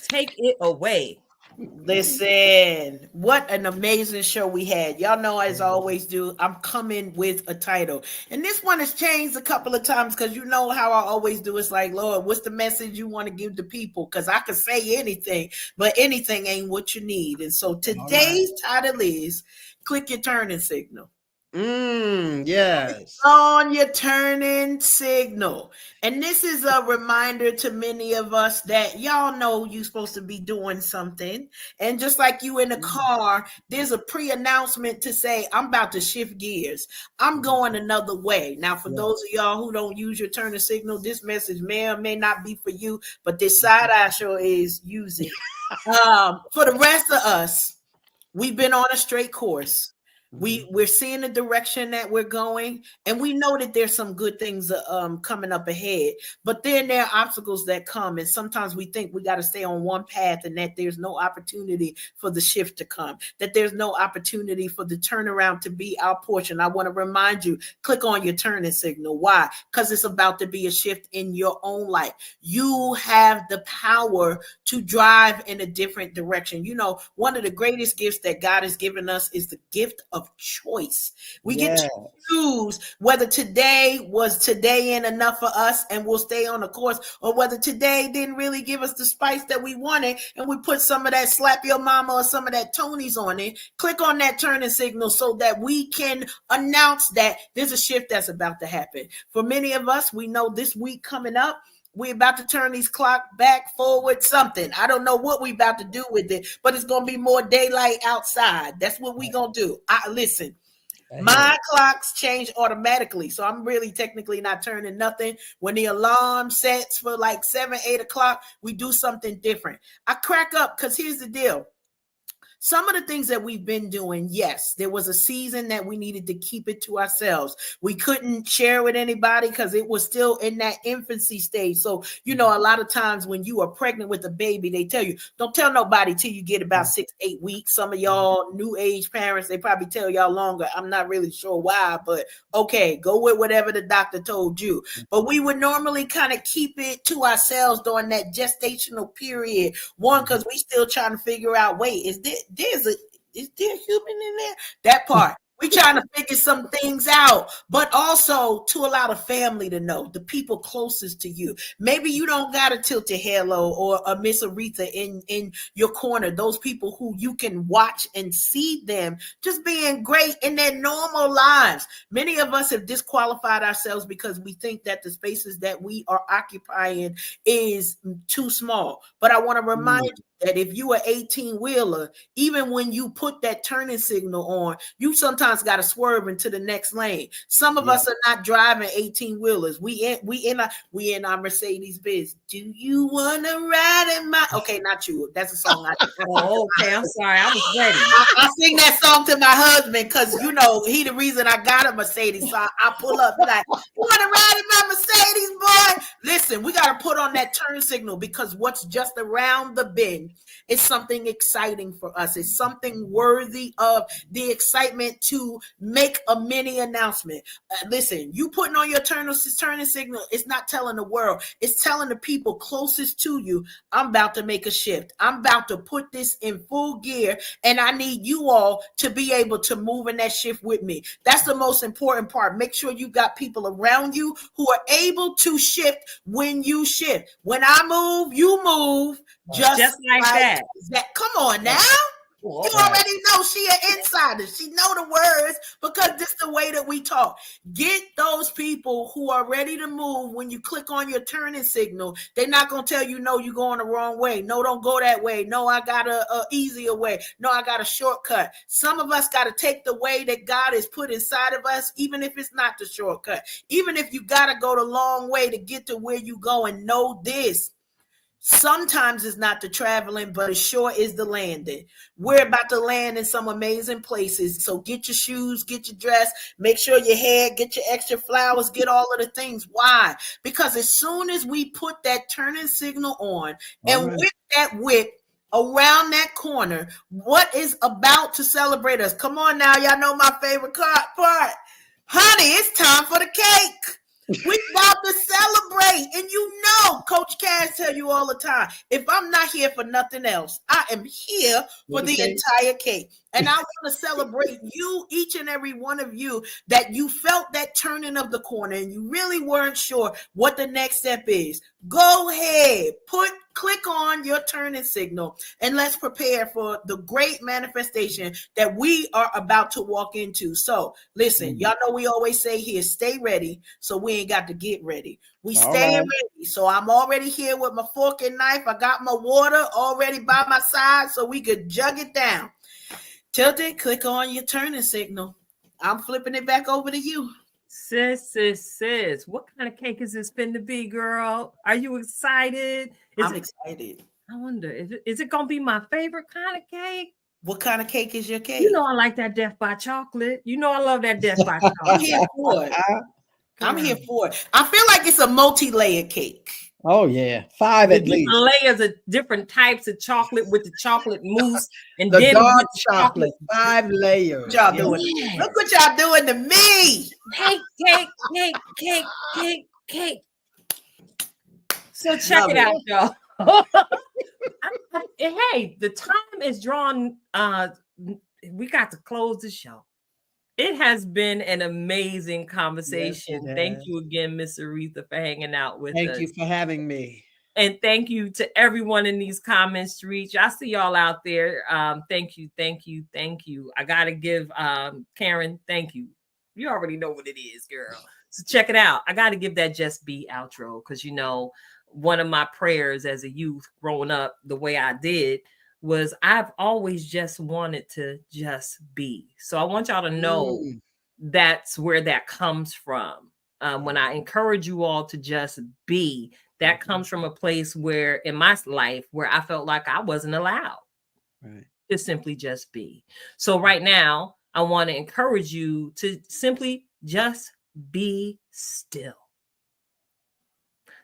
Take it away. Listen, what an amazing show we had. Y'all know, as I always do, I'm coming with a title. And this one has changed a couple of times because you know how I always do. It's like, Lord, what's the message you want to give to people? Because I could say anything, but anything ain't what you need. And so today's title is Click Your Turning Signal. Yes. On your turning signal. And this is a reminder to many of us that y'all know you're supposed to be doing something. And just like you in the car, there's a pre-announcement to say, I'm about to shift gears. I'm going another way. Now, for those of y'all who don't use your turning signal, this message may or may not be for you, but this side eye show is using. For the rest of us, we've been on a straight course. We're seeing the direction that we're going, and we know that there's some good things coming up ahead, but then there are obstacles that come, and sometimes we think we got to stay on one path and that there's no opportunity for the shift to come, that there's no opportunity for the turnaround to be our portion. I want to remind you, click on your turning signal. Why? Because it's about to be a shift in your own life. You have the power to drive in a different direction. You know, one of the greatest gifts that God has given us is the gift of choice. We get to choose whether today was today in enough for us and we'll stay on the course, or whether today didn't really give us the spice that we wanted and we put some of that slap your mama or some of that Tony's on it. Click on that turning signal so that we can announce that there's a shift that's about to happen. For many of us, we know this week coming up, we're about to turn these clock back, forward, something. I don't know what we're about to do with it, but it's going to be more daylight outside. That's what we're going to do. Listen, my clocks change automatically, so I'm really technically not turning nothing. When the alarm sets for like 7, 8 o'clock, we do something different. I crack up because here's the deal. Some of the things that we've been doing, yes, there was a season that we needed to keep it to ourselves. We couldn't share with anybody because it was still in that infancy stage. So, you know, a lot of times when you are pregnant with a baby, they tell you, don't tell nobody till you get about 6, 8 weeks. Some of y'all new age parents, they probably tell y'all longer. I'm not really sure why, but okay, go with whatever the doctor told you. But we would normally kind of keep it to ourselves during that gestational period. One, because we still trying to figure out, wait, is there human in there? That part. We trying to figure some things out, but also to allow the family to know, the people closest to you. Maybe you don't got a Tilted Halo or a Miss Aretha in your corner. Those people who you can watch and see them just being great in their normal lives. Many of us have disqualified ourselves because we think that the spaces that we are occupying is too small. But I want to remind you that if you are 18-wheeler, even when you put that turning signal on, you sometimes got to swerve into the next lane. Some of us are not driving 18-wheelers. We in our Mercedes Benz. Do you want to ride in my? Okay, not you. That's a song. Oh, okay. I'm sorry. I was ready. I sing that song to my husband because you know he the reason I got a Mercedes. So I pull up like, you want to ride in my Mercedes, boy? Listen, we got to put on that turn signal because what's just around the bend is something exciting for us. It's something worthy of the excitement to make a mini announcement. Listen, you putting on your turning signal, it's not telling the world. It's telling the people closest to you, I'm about to make a shift. I'm about to put this in full gear, and I need you all to be able to move in that shift with me. That's the most important part. Make sure you got people around you who are able to shift when you shift. When I move, you move. Just like that. Come on now. You already know she an insider. She know the words because this is the way that we talk. Get those people who are ready to move when you click on your turning signal. They're not going to tell you, no, you're going the wrong way. No, don't go that way. No, I got a easier way. No, I got a shortcut. Some of us got to take the way that God has put inside of us, even if it's not the shortcut. Even if you got to go the long way to get to where you go, and know this. Sometimes it's not the traveling, but it sure is the landing. We're about to land in some amazing places. So get your shoes, get your dress, make sure your hair, get your extra flowers, get all of the things. Why? Because as soon as we put that turning signal on and with that whip around that corner, what is about to celebrate us? Come on now, y'all know my favorite part. Honey, it's time for the cake. We about to celebrate. And you know, Coach Cass tell you all the time, if I'm not here for nothing else, I am here for the entire cake. And I want to celebrate you, each and every one of you, that you felt that turning of the corner and you really weren't sure what the next step is. Go ahead, click on your turning signal, and let's prepare for the great manifestation that we are about to walk into. So listen, y'all know we always say here, stay ready. So we ain't got to get ready. We stay ready. So I'm already here with my fork and knife. I got my water already by my side so we could jug it down. Tilted, click on your turning signal. I'm flipping it back over to you. Sis, what kind of cake is this finna be, girl? Are you excited? I'm excited. I wonder, is it gonna be my favorite kind of cake? What kind of cake is your cake? You know I like that Death by Chocolate. You know I love that Death by Chocolate. I'm here for it. I'm here for it. I feel like it's a multi-layered cake. Oh yeah, 5 at least. Layers of different types of chocolate with the chocolate mousse and the then dark chocolate. 5 layers. What y'all doing? Look what y'all doing to me. Cake. So check it out, y'all. Hey, the time is drawn. We got to close the show. It has been an amazing conversation. Yes, thank you again, Miss Aretha, for hanging out with us. Thank you for having me. And thank you to everyone in these comments to reach. I see y'all out there. Thank you. I got to give Karen, thank you. You already know what it is, girl. So check it out. I got to give that Just Be outro because, you know, one of my prayers as a youth growing up the way I did was I've always just wanted to just be. So I want y'all to know that's where that comes from. When I encourage you all to just be, that comes from a place where in my life where I felt like I wasn't allowed to simply just be. So right now, I want to encourage you to simply just be still.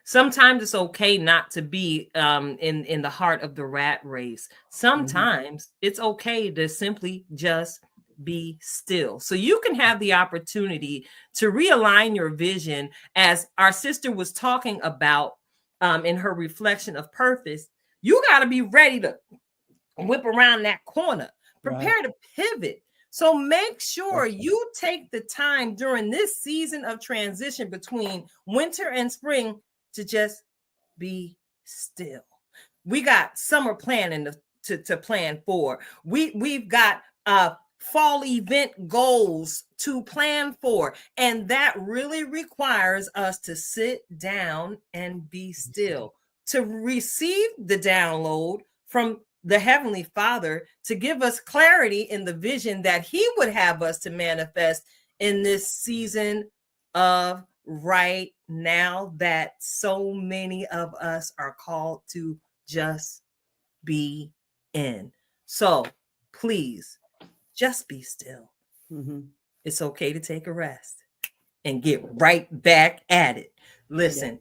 Sometimes it's okay not to be in the heart of the rat race. Sometimes it's okay to simply just be still. So you can have the opportunity to realign your vision, as our sister was talking about in her reflection of purpose. You got to be ready to whip around that corner, prepare to pivot. So make sure you take the time during this season of transition between winter and spring to just be still. We got summer planning to plan for. We've got fall event goals to plan for. And that really requires us to sit down and be still, to receive the download from the Heavenly Father, to give us clarity in the vision that He would have us to manifest in this season of right now that so many of us are called to just be in. So please just be still. It's okay to take a rest and get right back at it. Listen,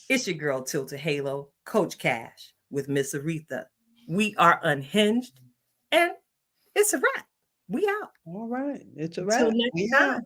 it's your girl Tilted Halo, Coach Cash with Miss Aretha. We are unhinged and it's a wrap. We out. All right. It's a wrap. Till next time.